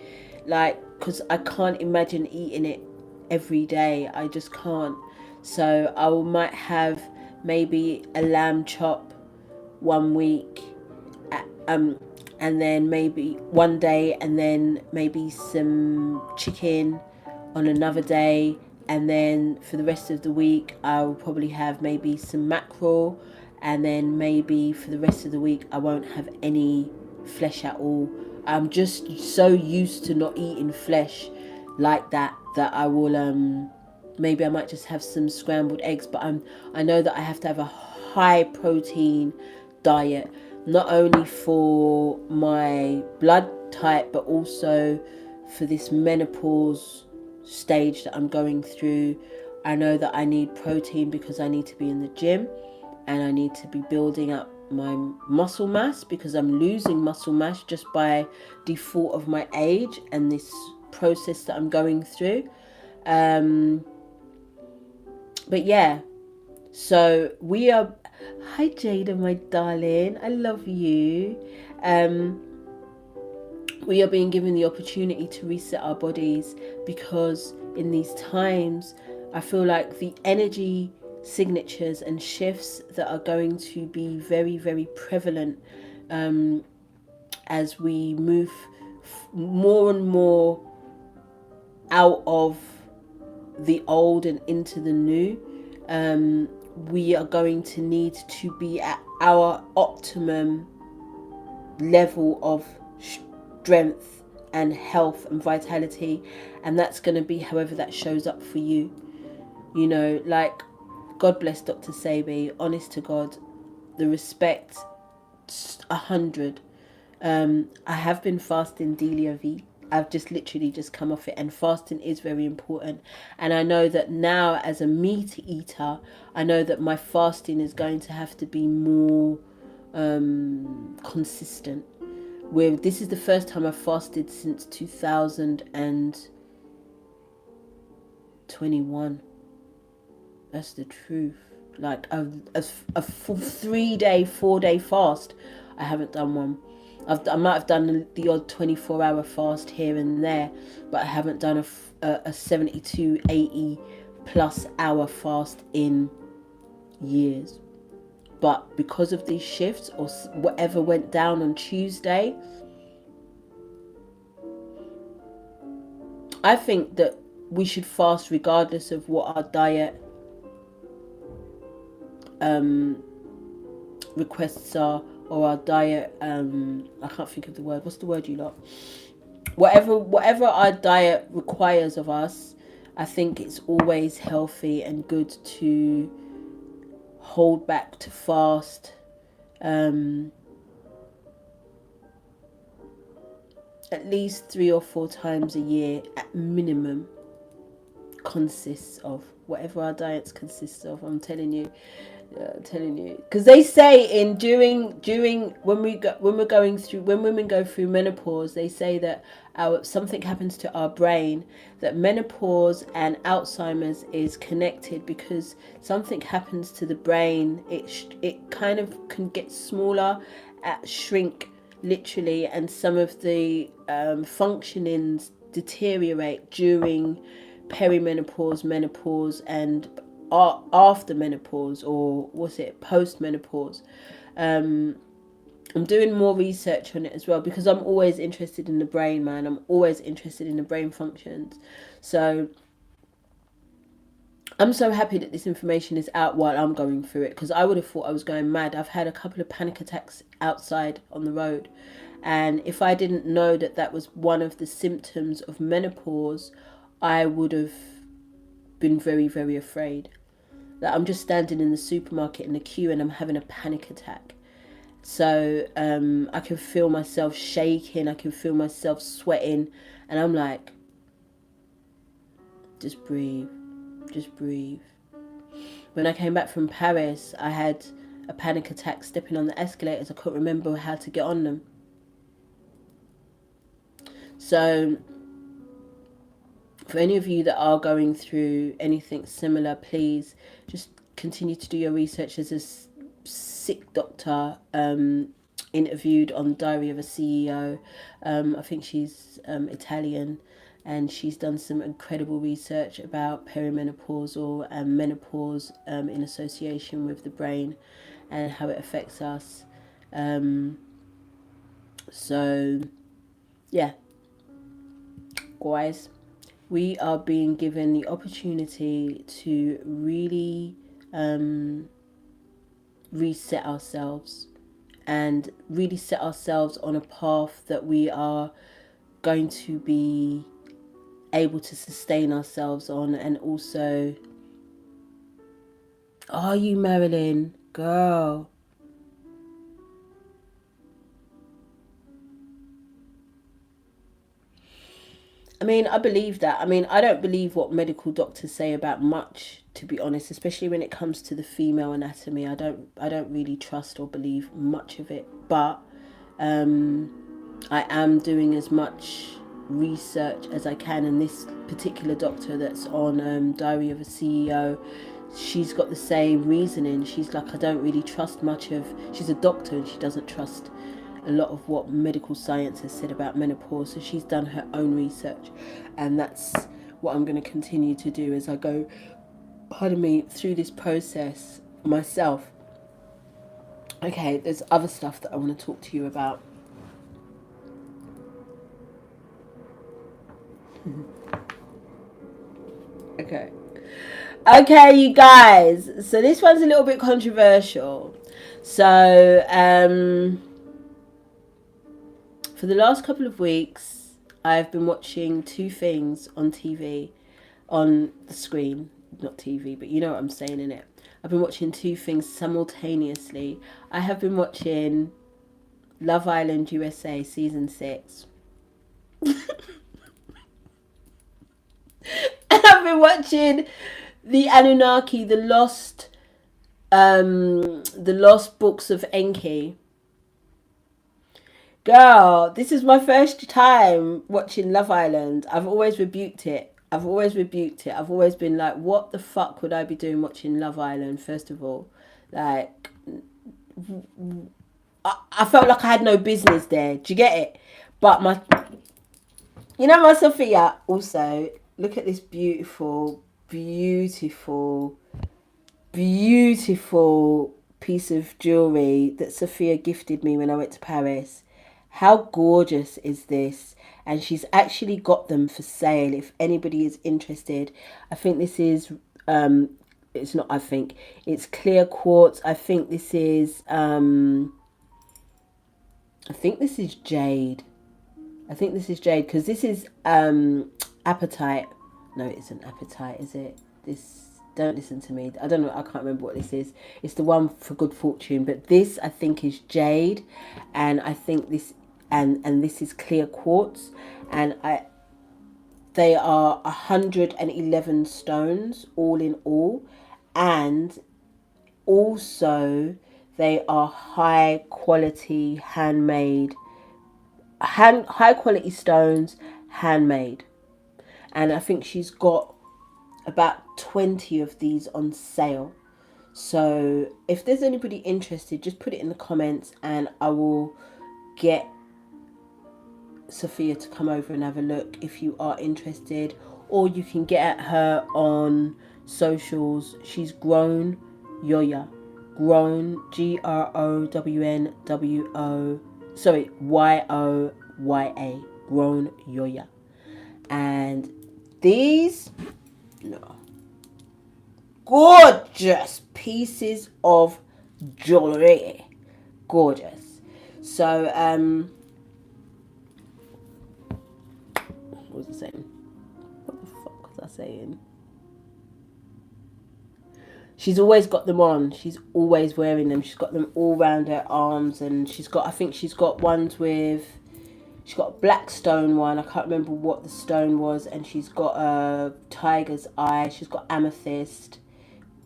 like, because I can't imagine eating it every day. I just can't. So I might have maybe a lamb chop one week, and then maybe one day, and then maybe some chicken on another day, and then for the rest of the week I will probably have maybe some mackerel, and then maybe for the rest of the week I won't have any flesh at all. I'm just so used to not eating flesh like that I will maybe I might just have some scrambled eggs, but I know that I have to have a high protein diet, not only for my blood type but also for this menopause stage that I'm going through. I know that I need protein because I need to be in the gym, and I need to be building up my muscle mass because I'm losing muscle mass just by default of my age and this process that I'm going through. But yeah, so we are... Hi Jada, my darling, I love you. We are being given the opportunity to reset our bodies, because in these times I feel like the energy signatures and shifts that are going to be very, very prevalent as we move more and more out of the old and into the new. We are going to need to be at our optimum level of strength and health and vitality, and that's going to be however that shows up for you. Like, God bless Dr. Sebi, honest to God, the respect, 100. I have been fasting Delia V. I've just literally just come off it, and fasting is very important. And I know that now, as a meat eater, I know that my fasting is going to have to be more consistent. This is the first time I've fasted since 2021. That's the truth. Like a full 3-day, 4-day fast. I haven't done one. I might have done the odd 24-hour fast here and there, but I haven't done a 72, 80 plus hour fast in years. But because of these shifts or whatever went down on Tuesday, I think that we should fast regardless of what our diet requests are, or our diet I can't think of the word. What's the word, you lot? Whatever our diet requires of us, I think it's always healthy and good to hold back, to fast. At least 3 or 4 times a year at minimum consists of whatever our diets consist of. I'm telling you, because they say during when women go through menopause, they say that something happens to our brain, that menopause and Alzheimer's is connected because something happens to the brain. It kind of can get smaller, shrink literally, and some of the functionings deteriorate during perimenopause, menopause, and after menopause, or was it post menopause. I'm doing more research on it as well because I'm always interested in the brain, man. I'm always interested in the brain functions. So I'm so happy that this information is out while I'm going through it, because I would have thought I was going mad. I've had a couple of panic attacks outside on the road, and if I didn't know that that was one of the symptoms of menopause, I would have been very, very afraid. That I'm just standing in the supermarket in the queue and I'm having a panic attack. So I can feel myself shaking, I can feel myself sweating, and I'm like, just breathe, just breathe. When I came back from Paris, I had a panic attack stepping on the escalators. I couldn't remember how to get on them. So for any of you that are going through anything similar, please just continue to do your research. There's a sick doctor interviewed on Diary of a CEO. I think she's Italian, and she's done some incredible research about perimenopausal and menopause in association with the brain and how it affects us. So yeah, guys, we are being given the opportunity to really reset ourselves and really set ourselves on a path that we are going to be able to sustain ourselves on. And also, are you, Marilyn? Girl. I mean, I believe that. I mean, I don't believe what medical doctors say about much, to be honest, especially when it comes to the female anatomy. I don't really trust or believe much of it. But I am doing as much research as I can, and this particular doctor that's on Diary of a CEO, she's got the same reasoning. She's like, I don't really trust much of, she's a doctor and she doesn't trust a lot of what medical science has said about menopause. So she's done her own research, and that's what I'm going to continue to do as I go, pardon me, through this process myself. Okay, there's other stuff that I want to talk to you about. Okay, you guys, so this one's a little bit controversial. So for the last couple of weeks, I've been watching 2 things on TV, on the screen, not TV, but you know what I'm saying in it. I've been watching 2 things simultaneously. I have been watching Love Island USA season 6. And I've been watching the Anunnaki, the lost books of Enki. Girl, this is my first time watching Love Island. I've always rebuked it. I've always rebuked it. I've always been like, what the fuck would I be doing watching Love Island, first of all? Like, I felt like I had no business there. Do you get it? But my, you know, my Sophia also, look at this beautiful, beautiful, beautiful piece of jewellery that Sophia gifted me when I went to Paris. How gorgeous is this? And she's actually got them for sale if anybody is interested. I think this is, it's not, I think, it's clear quartz. I think this is jade. I think this is jade, because this is apatite. No, it isn't apatite, is it? This, don't listen to me. I don't know. I can't remember what this is. It's the one for good fortune. But this, I think, is jade, and I think this, and this is clear quartz, and they are 111 stones all in all, and also they are high quality handmade, high quality stones, handmade. And I think she's got about 20 of these on sale. So if there's anybody interested, just put it in the comments and I will get Sophia to come over and have a look if you are interested. Or you can get at her on socials. She's Grown Yoya. Grown, GROWNWO, sorry, YOYA. Grown Yoya. And these, no, gorgeous pieces of jewelry. Gorgeous. So, what was I saying? What the fuck was I saying? She's always got them on. She's always wearing them. She's got them all round her arms, and she's got, I think she's got ones with, she's got a black stone one. I can't remember what the stone was. And she's got a tiger's eye. She's got amethyst.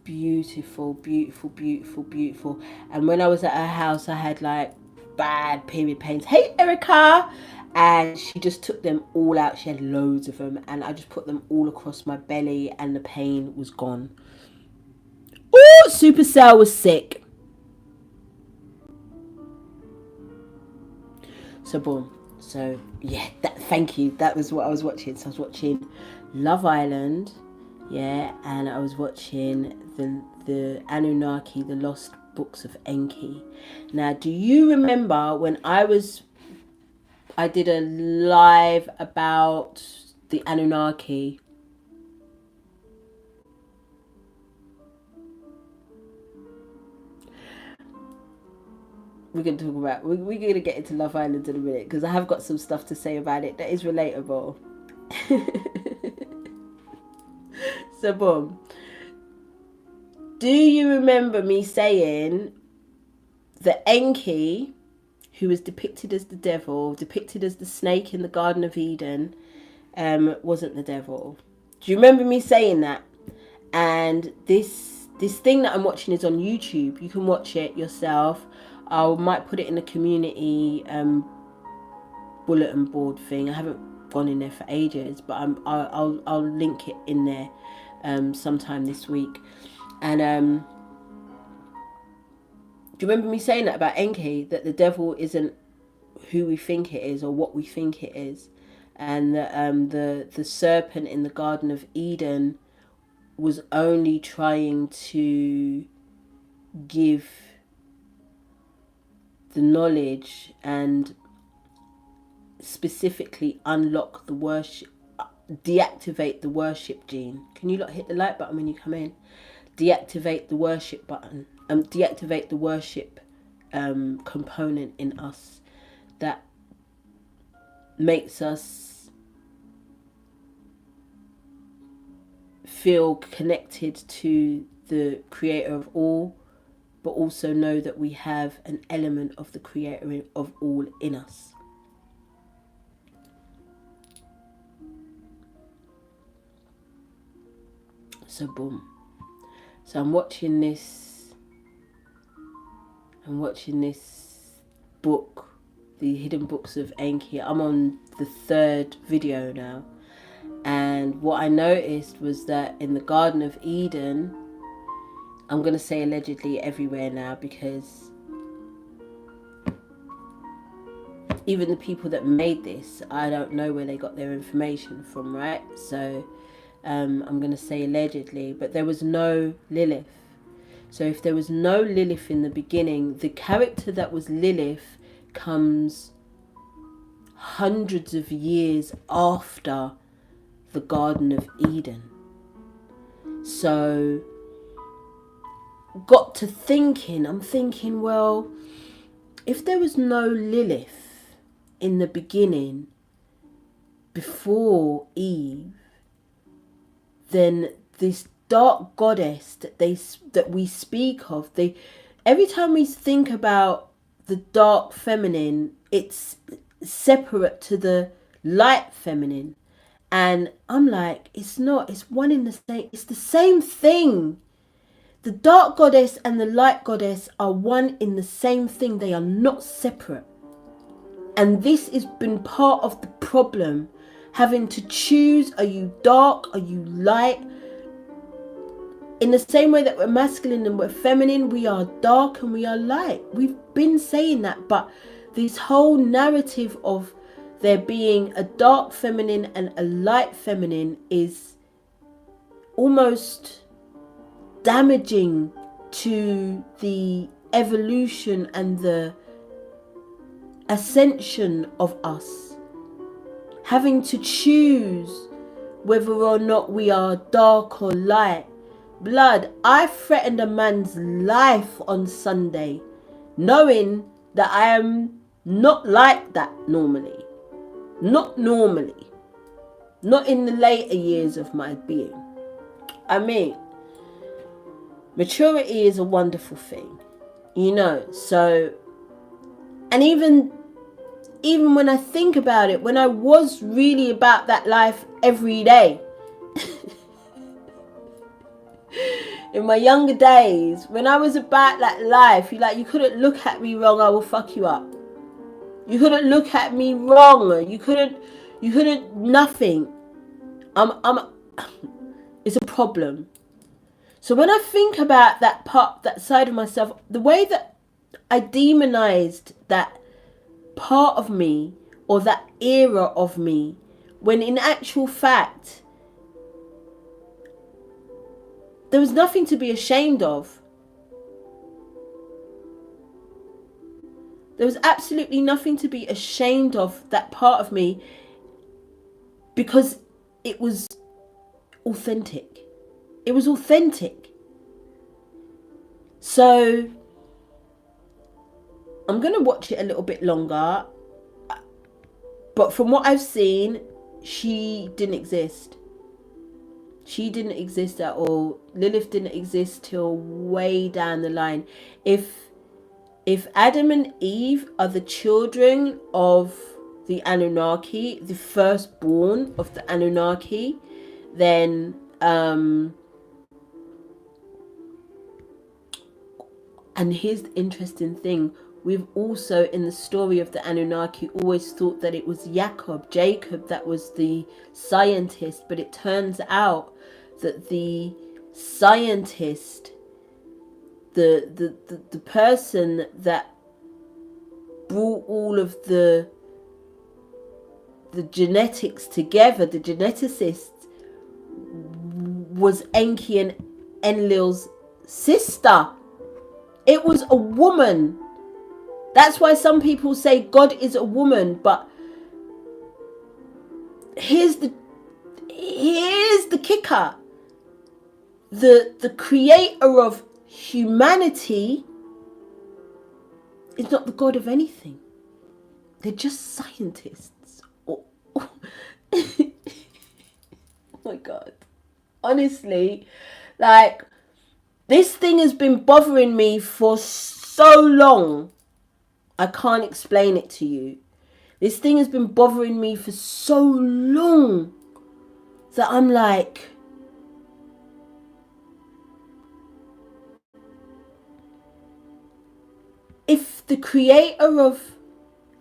Beautiful, beautiful, beautiful, beautiful. And when I was at her house, I had like bad period pains. Hey, Erica! And she just took them all out. She had loads of them. And I just put them all across my belly and the pain was gone. Oh, Supercell was sick. So boom. So yeah, thank you. That was what I was watching. So I was watching Love Island, yeah, and I was watching the Anunnaki, the Lost Books of Enki. Now, do you remember when I did a live about the Anunnaki? We're going to talk about, we're going to get into Love Island in a minute, because I have got some stuff to say about it that is relatable. So boom. Do you remember me saying that Enki, who was depicted as the devil, depicted as the snake in the Garden of Eden, wasn't the devil? Do you remember me saying that? And this thing that I'm watching is on YouTube. You can watch it yourself. I might put it in the community bulletin board thing. I haven't gone in there for ages, but I'll link it in there sometime this week. And do you remember me saying that about Enki, that the devil isn't who we think it is or what we think it is, and that the serpent in the Garden of Eden was only trying to give the knowledge and specifically unlock the worship, deactivate the worship gene. Can you not hit the like button when you come in? Deactivate the worship button. Deactivate the worship component in us that makes us feel connected to the creator of all, but also know that we have an element of the creator of all in us. So boom. So I'm watching this book, the Hidden Books of Enki. I'm on the 3rd video now, And what I noticed was that in the Garden of Eden, I'm going to say allegedly everywhere now, because even the people that made this, I don't know where they got their information from, right? So I'm going to say allegedly, but there was no Lilith. So if there was no Lilith in the beginning, the character that was Lilith comes hundreds of years after the Garden of Eden. So got to thinking, I'm thinking, well, if there was no Lilith in the beginning before Eve, then this dark goddess that we speak of, every time we think about the dark feminine, it's separate to the light feminine. And I'm like, it's not, it's one in the same, it's the same thing. The dark goddess and the light goddess are one in the same thing. They are not separate. And this has been part of the problem. Having to choose, are you dark, are you light? In the same way that we're masculine and we're feminine, we are dark and we are light. We've been saying that, but this whole narrative of there being a dark feminine and a light feminine is almost damaging to the evolution and the ascension of us. Having to choose whether or not we are dark or light. Blood, I threatened a man's life on Sunday, knowing that I am not like that normally. Not normally. Not in the later years of my being. I mean, maturity is a wonderful thing, you know. So, and even when I think about it, when I was really about that life every day, in my younger days, when I was about that life, you couldn't look at me wrong, I will fuck you up. You couldn't look at me wrong. You couldn't nothing. It's a problem. So when I think about that part, that side of myself, the way that I demonized that part of me or that era of me, when in actual fact, there was nothing to be ashamed of. There was absolutely nothing to be ashamed of, that part of me, because it was authentic. It was authentic. So I'm going to watch it a little bit longer. But from what I've seen, she didn't exist. She didn't exist at all. Lilith didn't exist till way down the line. If Adam and Eve are the children of the Anunnaki, the firstborn of the Anunnaki, then and here's the interesting thing. We've also, in the story of the Anunnaki, always thought that it was Jacob that was the scientist, but it turns out that the scientist, the person that brought all of the genetics together, the geneticist, was Enki and Enlil's sister. It was a woman. That's why some people say God is a woman, but here's the kicker. The creator of humanity is not the God of anything. They're just scientists. Oh my God. Honestly, like, this thing has been bothering me for so long. I can't explain it to you. This thing has been bothering me for so long that I'm like, if the creator of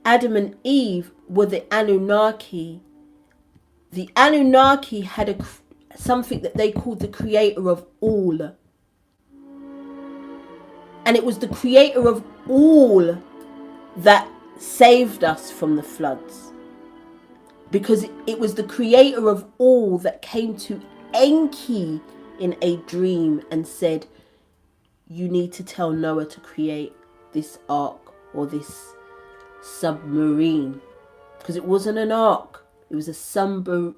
Adam and Eve were the Anunnaki, the Anunnaki had something that they called the creator of all. And it was the creator of all that saved us from the floods. Because it was the creator of all that came to Enki in a dream and said, you need to tell Noah to create this ark or this submarine. Because it wasn't an ark. It was a submarine.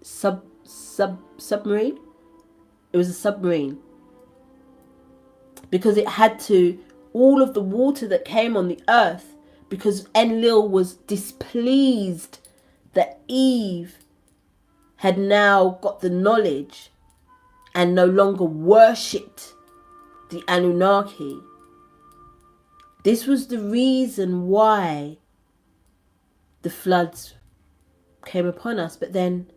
It was a submarine. Because it had to, all of the water that came on the earth, because Enlil was displeased that Eve had now got the knowledge and no longer worshipped the Anunnaki. This was the reason why the floods came upon us. But then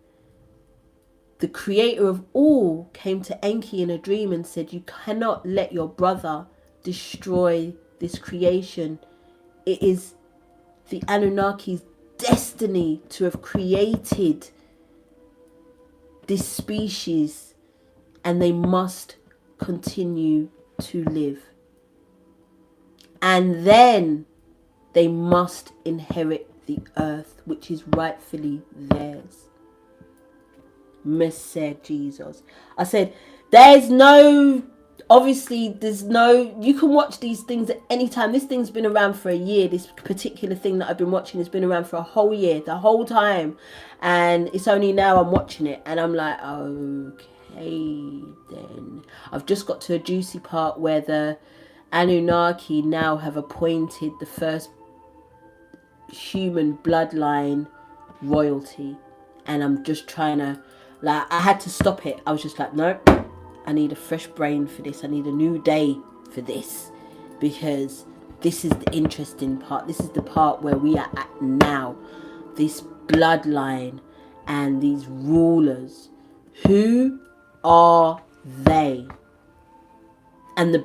the creator of all came to Enki in a dream and said, you cannot let your brother destroy this creation. It is the Anunnaki's destiny to have created this species, and they must continue to live. And then they must inherit the earth, which is rightfully theirs. Messiah Jesus. I said, there's no, obviously there's no, you can watch these things at any time. This thing's been around for a year. This particular thing that I've been watching has been around for a whole year, the whole time. And it's only now I'm watching it and I'm like, okay then. I've just got to a juicy part where the Anunnaki now have appointed the first human bloodline royalty. And I'm just trying to, like, I had to stop it. I was just like, nope, I need a fresh brain for this. I need a new day for this. Because this is the interesting part. This is the part where we are at now. This bloodline and these rulers. Who are they? And the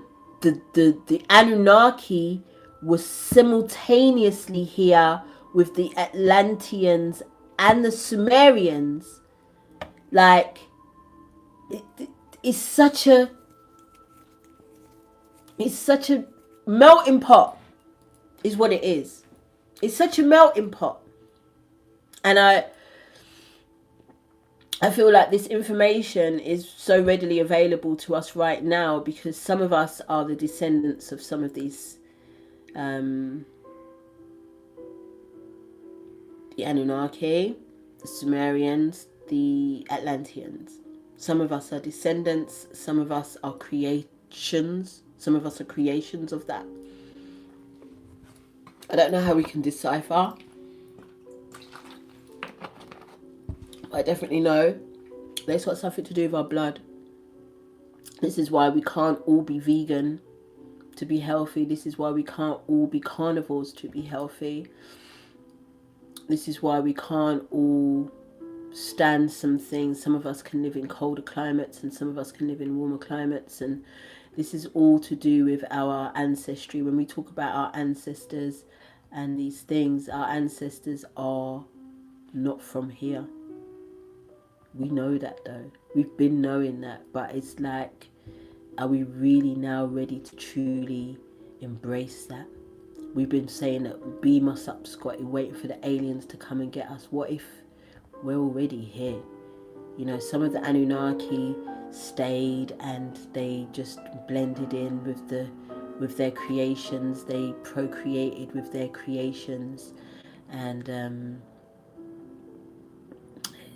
Anunnaki was simultaneously here with the Atlanteans and the Sumerians. Like, it's such a melting pot is what it is. It's such a melting pot. And I feel like this information is so readily available to us right now because some of us are the descendants of some of these the Anunnaki, the Sumerians, the Atlanteans. Some of us are descendants, some of us are creations, some of us are creations of that. I don't know how we can decipher. I definitely know that's got something to do with our blood. This is why we can't all be vegan to be healthy. This is why we can't all be carnivores to be healthy. This is why we can't all stand some things. Some of us can live in colder climates and some of us can live in warmer climates. And this is all to do with our ancestry. When we talk about our ancestors and these things, our ancestors are not from here. We know that though. We've been knowing that. But it's like, are we really now ready to truly embrace that? We've been saying that beam us up, Scotty, waiting for the aliens to come and get us. What if we're already here? You know, some of the Anunnaki stayed and they just blended in with their creations. They procreated with their creations. And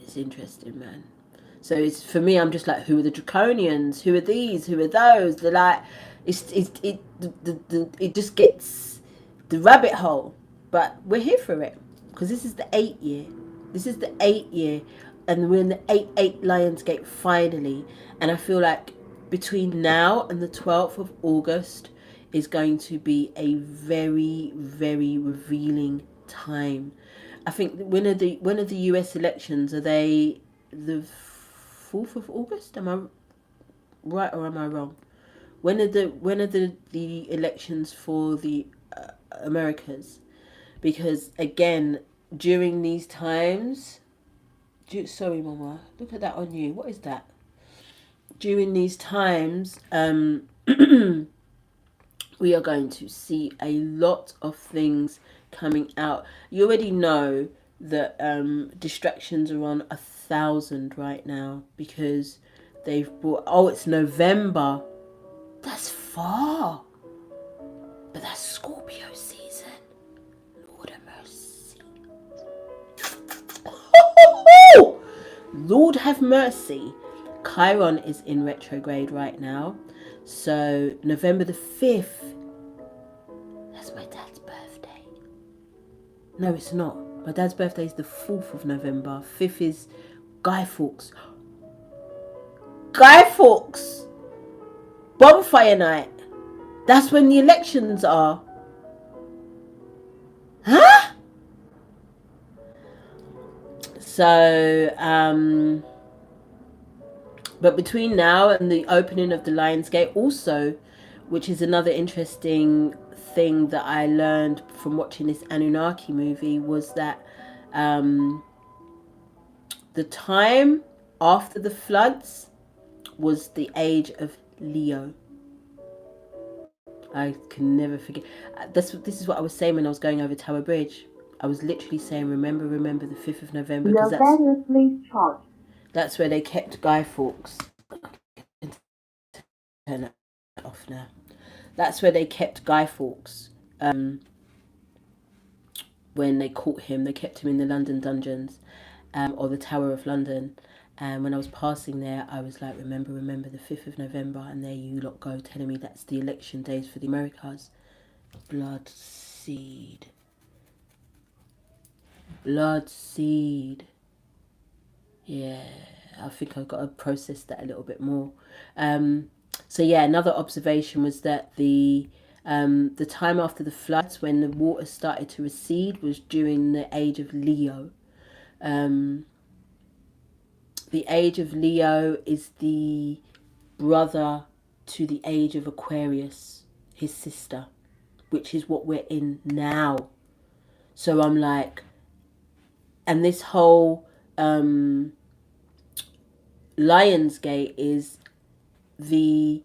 it's interesting, man. So it's, for me, I'm just like, who are the Draconians? Who are these? Who are those? They're like, it just gets the rabbit hole. But we're here for it because this is the 8th year. This is the 8th year, and we're in the 8/8 Lionsgate finally. And I feel like between now and the 12th of August is going to be a very, very revealing time. I think when are the US elections? Are they the 4th of August? Am I right or am I wrong? When are the elections for the Americas? Because again, during these times, Sorry, Mama. Look at that on you. What is that? During these times, we are going to see a lot of things coming out. You already know that distractions are on 1,000 right now because they've brought. Oh, it's November. That's far, but that's Scorpio season. Lord have mercy. Lord have mercy. Chiron is in retrograde right now. So November the 5th, that's my dad's birthday. No, it's not. My dad's birthday is the 4th of November. 5th is Guy Fawkes. Guy Fawkes! Bonfire night. That's when the elections are. Huh? So, but between now and the opening of the Lionsgate also, which is another interesting thing that I learned from watching this Anunnaki movie, was that the time after the floods was the age of Leo. I can never forget. This is what I was saying when I was going over Tower Bridge. I was literally saying, remember the 5th of November, because that's where they kept Guy Fawkes. Turn it off now. That's where they kept Guy Fawkes. When they caught him, they kept him in the London dungeons, or the Tower of London. And when I was passing there, I was like, remember the 5th of November. And there you lot go telling me that's the election days for the Americas. Blood seed. Blood seed. Yeah, I think I've got to process that a little bit more. So yeah, another observation was that the time after the floods, when the water started to recede, was during the age of Leo. The age of Leo is the brother to the age of Aquarius, his sister, which is what we're in now. So I'm like, and this whole Lionsgate is the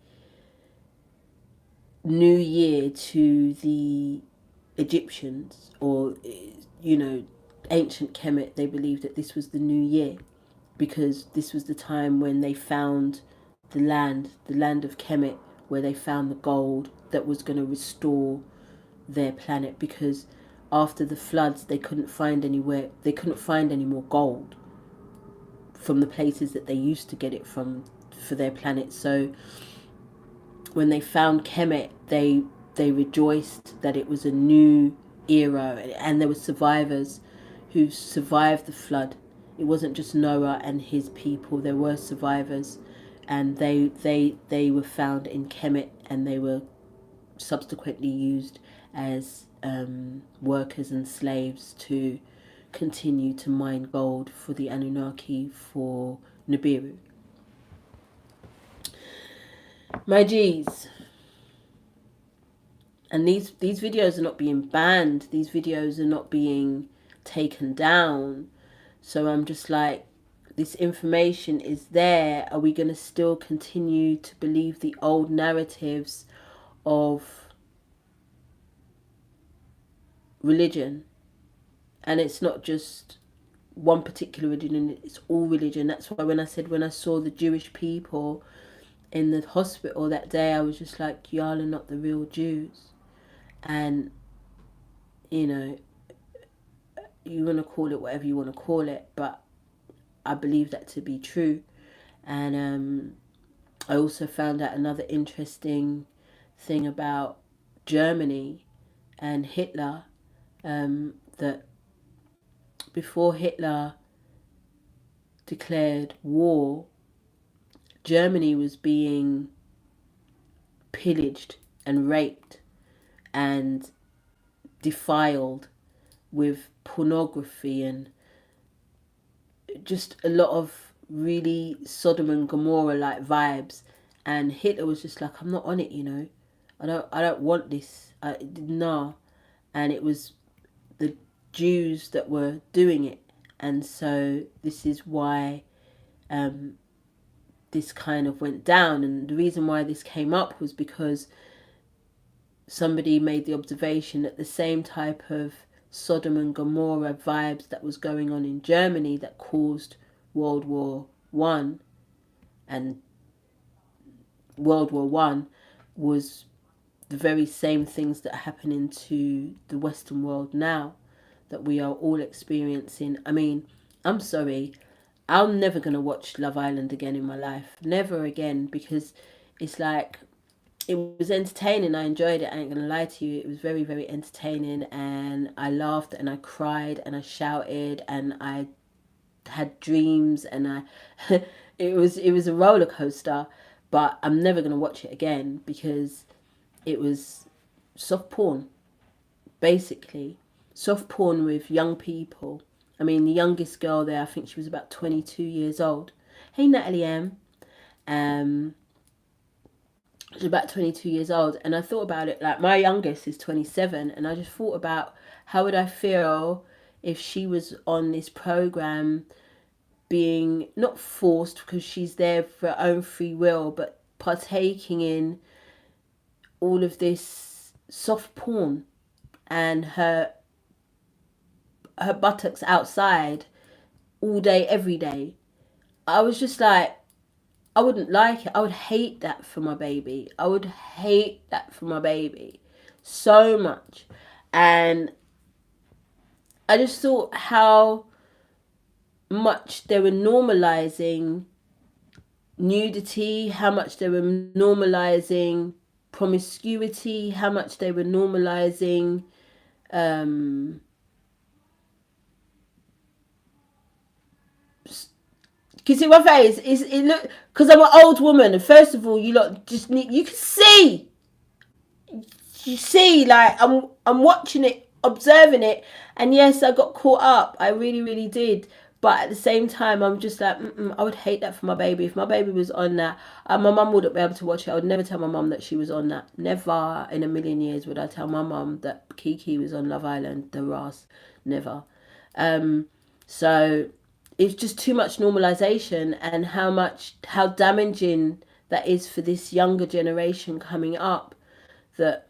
new year to the Egyptians, or ancient Kemet. They believed that this was the new year because this was the time when they found the land of Kemet, where they found the gold that was going to restore their planet, because after the floods they couldn't find any more gold from the places that they used to get it from for their planet. So when they found Kemet, they rejoiced that it was a new era, and there were survivors who survived the flood. It wasn't just Noah and his people, there were survivors, and they were found in Kemet, and they were subsequently used as workers and slaves to continue to mine gold for the Anunnaki, for Nibiru. My G's. And these videos are not being banned. These videos are not being taken down. So I'm just like, this information is there. Are we going to still continue to believe the old narratives of religion? And it's not just one particular religion, it's all religion. That's why when I saw the Jewish people in the hospital that day, I was just like, y'all are not the real Jews. And you want to call it whatever you want to call it, but I believe that to be true. And I also found out another interesting thing about Germany and Hitler, that before Hitler declared war, Germany was being pillaged and raped and defiled with pornography and just a lot of really Sodom and Gomorrah like vibes. And Hitler was just like, I'm not on it, I don't want this. No. And it was the Jews that were doing it. And so this is why this kind of went down. And the reason why this came up was because somebody made the observation that the same type of Sodom and Gomorrah vibes that was going on in Germany that caused World War One, and World War One was the very same things that are happening to the Western world now, that we are all experiencing. I mean, I'm sorry, I'm never going to watch Love Island again in my life. Never again, because it's like, it was entertaining. I enjoyed it. I ain't going to lie to you. It was very, very entertaining. And I laughed and I cried and I shouted and I had dreams and I it was a roller coaster. But I'm never going to watch it again because it was soft porn, basically. Soft porn with young people. I mean, the youngest girl there, I think she was about 22 years old. Hey, Natalie M. She's about 22 years old. And I thought about it, like, my youngest is 27. And I just thought about how would I feel if she was on this program being not forced because she's there for her own free will, but partaking in all of this soft porn and her buttocks outside all day, every day. I was just like, I wouldn't like it. I would hate that for my baby. I would hate that for my baby so much. And I just thought how much they were normalizing nudity, how much they were normalizing promiscuity, how much they were normalizing can you see my face? It look, because I'm an old woman, and first of all, you lot just need, you can see, like I'm watching it, observing it, and yes, I got caught up. I really, really did. But at the same time, I'm just like, I would hate that for my baby. If my baby was on that, my mum wouldn't be able to watch it. I would never tell my mum that she was on that. Never in a million years would I tell my mum that Kiki was on Love Island, the Ross. Never. So it's just too much normalization, and how damaging that is for this younger generation coming up. That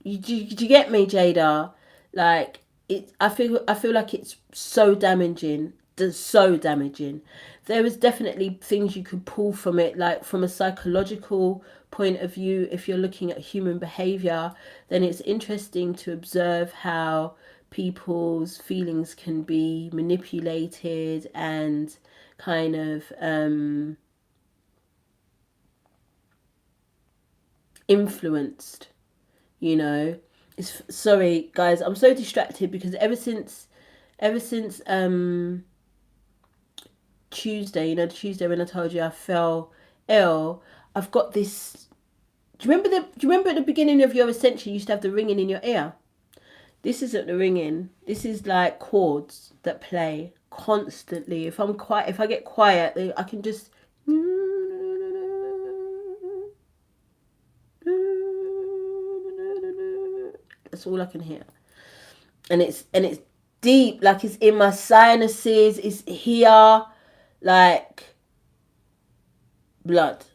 do you get me, Jada? Like, it, I feel like it's so damaging. So damaging. There is definitely things you could pull from it, like from a psychological point of view. If you're looking at human behavior, then it's interesting to observe how people's feelings can be manipulated and kind of influenced. You know, it's, sorry guys, I'm so distracted because ever since Tuesday, you know, Tuesday when I told you I fell ill, I've got this. Do you remember at the beginning of your ascension you used to have the ringing in your ear? This isn't the ringing. This is like chords that play constantly. If I get quiet, I can just. That's all I can hear. And it's deep, like it's in my sinuses, it's here, like blood.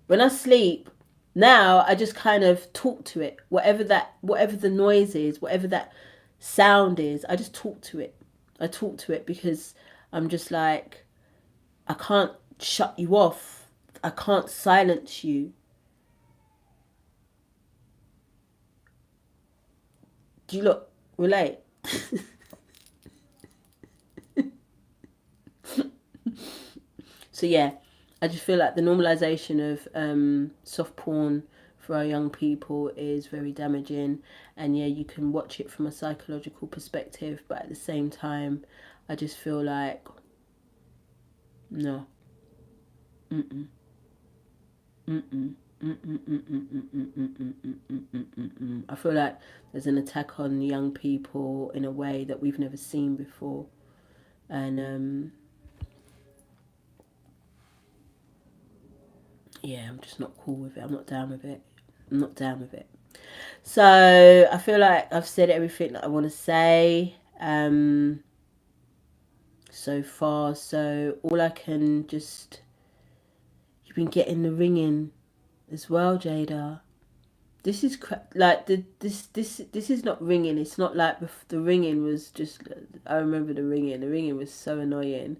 When I sleep, now I just kind of talk to it. Whatever the noise is, whatever that sound is, I just talk to it. I talk to it because I'm just like, I can't shut you off. I can't silence you. Do you look relate? So yeah, I just feel like the normalization of soft porn for our young people is very damaging. And yeah, you can watch it from a psychological perspective, but at the same time, I just feel like, no. Mm-mm. Mm-mm. I feel like there's an attack on young people in a way that we've never seen before. And yeah, I'm just not cool with it. I'm not down with it. I'm not down with it. So I feel like I've said everything that I want to say so far. So all I can just... You've been getting the ringing as well, Jada. This is like this is not ringing. It's not like the ringing was just... I remember the ringing. The ringing was so annoying.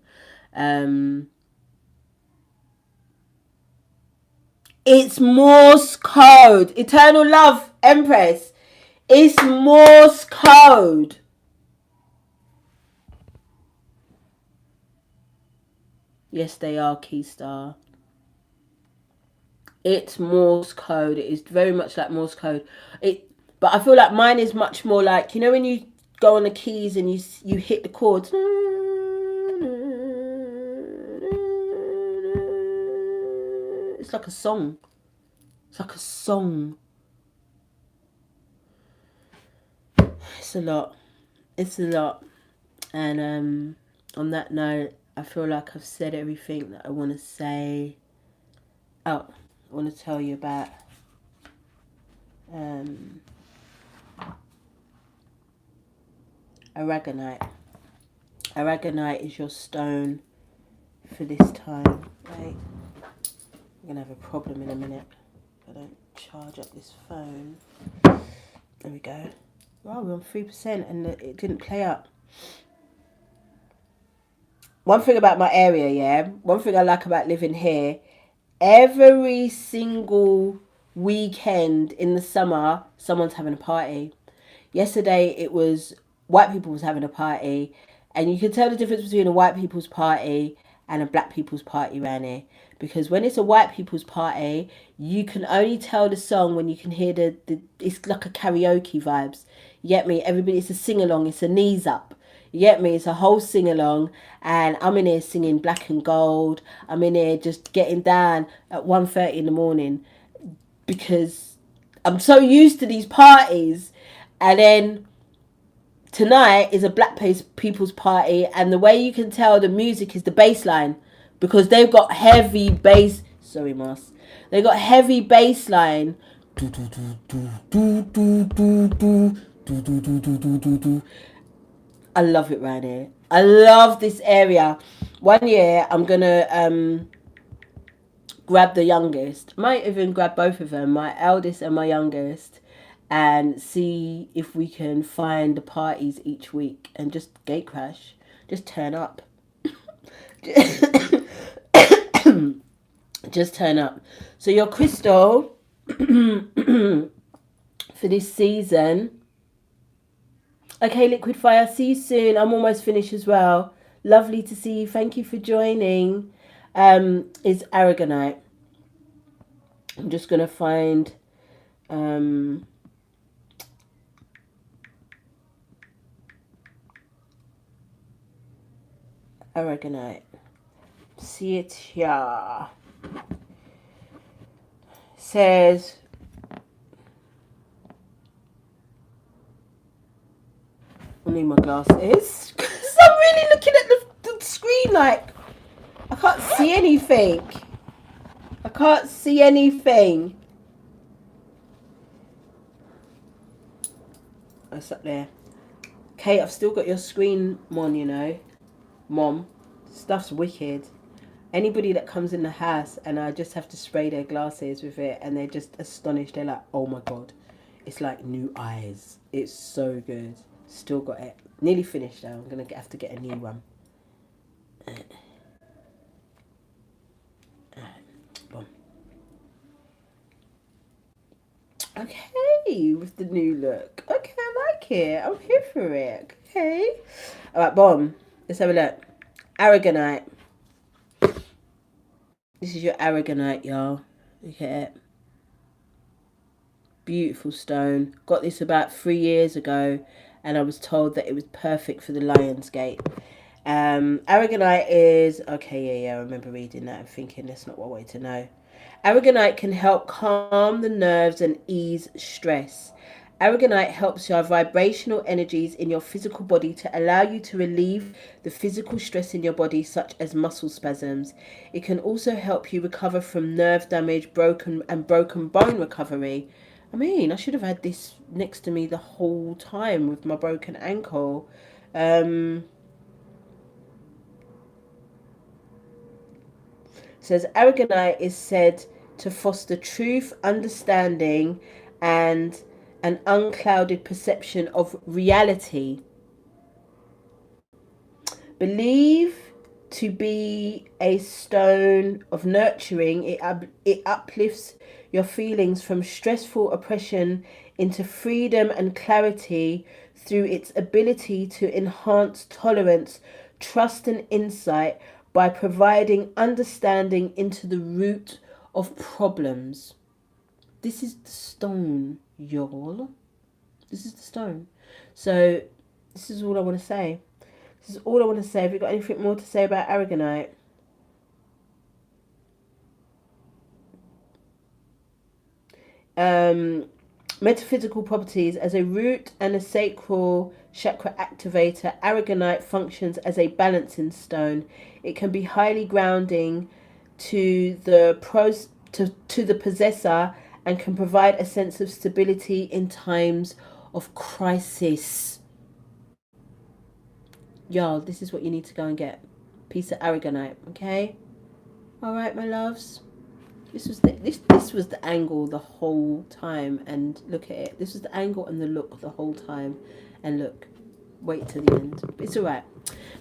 It's Morse code. Eternal love, Empress. It's Morse code. Yes, they are, Keystar. It's Morse code. It is very much like Morse code. But I feel like mine is much more like, you know, when you go on the keys and you hit the chords. It's like a song. It's like a song. It's a lot. It's a lot. And on that note, I feel like I've said everything that I want to say. Oh, I want to tell you about aragonite. Aragonite is your stone for this time. Wait, I'm going to have a problem in a minute if I don't charge up this phone. There we go. Wow, we're on 3% and it didn't play up. One thing about my area, yeah, one thing I like about living here, every single weekend in the summer, someone's having a party. Yesterday, it was white people was having a party, and you can tell the difference between a white people's party and a black people's party around here. Because when it's a white people's party, you can only tell the song when you can hear the it's like a karaoke vibes. You get me? Everybody, it's a sing-along, it's a knees up. You get me? It's a whole sing-along, and I'm in here singing Black and Gold. I'm in here just getting down at 1:30 in the morning because I'm so used to these parties. And then tonight is a black people's party, and the way you can tell the music is the bass line, because they've got heavy bass. Sorry, Moss. They got heavy bass line. I love it right here. I love this area. One year I'm gonna grab the youngest. Might even grab both of them, my eldest and my youngest, and see if we can find the parties each week and just gate crash. Just turn up. Just turn up. So your crystal for this season. Okay, Liquid Fire, see you soon. I'm almost finished as well. Lovely to see you. Thank you for joining. Is aragonite. I'm just going to find aragonite. See it here. Says I need my glasses because I'm really looking at the screen like I can't see anything. I can't see anything. It's up there. Kate, I've still got your screen on, you know. Mom, stuff's wicked. Anybody that comes in the house and I just have to spray their glasses with it and they're just astonished. They're like, oh my God. It's like new eyes. It's so good. Still got it. Nearly finished though. I'm going to have to get a new one. Boom. Okay, with the new look. Okay, I like it. I'm here for it. Okay. Alright, boom. Let's have a look. Aragonite. This is your aragonite, y'all. Look at it. Beautiful stone. Got this about 3 years ago, and I was told that it was perfect for the Lionsgate. Aragonite is... Okay, yeah, I remember reading that and thinking that's not what I wanted to know. Aragonite can help calm the nerves and ease stress. Aragonite helps your vibrational energies in your physical body to allow you to relieve the physical stress in your body, such as muscle spasms. It can also help you recover from nerve damage, broken bone recovery. I mean, I should have had this next to me the whole time with my broken ankle. Says aragonite is said to foster truth, understanding, and an unclouded perception of reality. Believe to be a stone of nurturing, it uplifts your feelings from stressful oppression into freedom and clarity through its ability to enhance tolerance, trust, and insight by providing understanding into the root of problems. This is the stone, y'all. This is the stone. So, this is all I want to say. This is all I want to say. Have you got anything more to say about aragonite? Metaphysical properties. As a root and a sacral chakra activator, aragonite functions as a balancing stone. It can be highly grounding to the possessor and can provide a sense of stability in times of crisis. Y'all, this is what you need to go and get. Piece of aragonite, okay? All right, my loves. This was the angle the whole time, and look at it. This was the angle and the look the whole time, and look, wait till the end. It's all right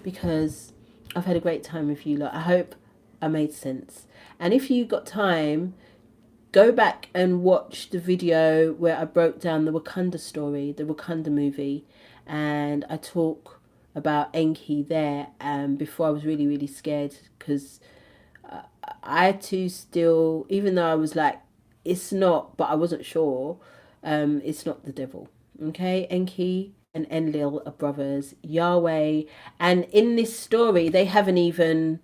because I've had a great time with you lot. I hope I made sense. And if you got time, go back and watch the video where I broke down the Wakanda story, the Wakanda movie, and I talk about Enki there. Before I was really really scared because I too still, even though I was like, it's not, but I wasn't sure. It's not the devil. Okay, Enki and Enlil are brothers. Yahweh, and in this story, they haven't even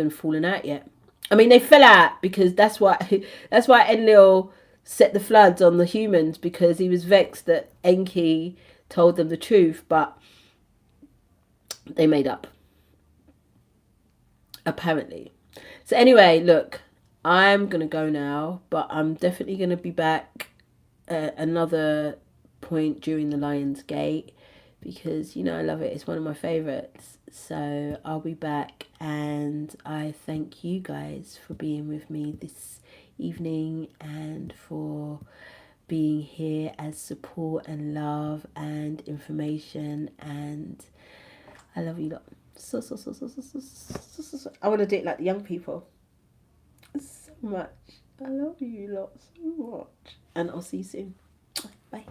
fallen out yet. I mean, they fell out because that's why that's why Enlil set the floods on the humans because he was vexed that Enki told them the truth, but they made up apparently. So anyway, look, I'm gonna go now, but I'm definitely gonna be back at another point during the Lionsgate because you know I love it. It's one of my favorites. So I'll be back, and I thank you guys for being with me this evening and for being here as support and love and information, and I love you lot. I want to do it like the young people. So much. I love you lot so much. And I'll see you soon. Bye.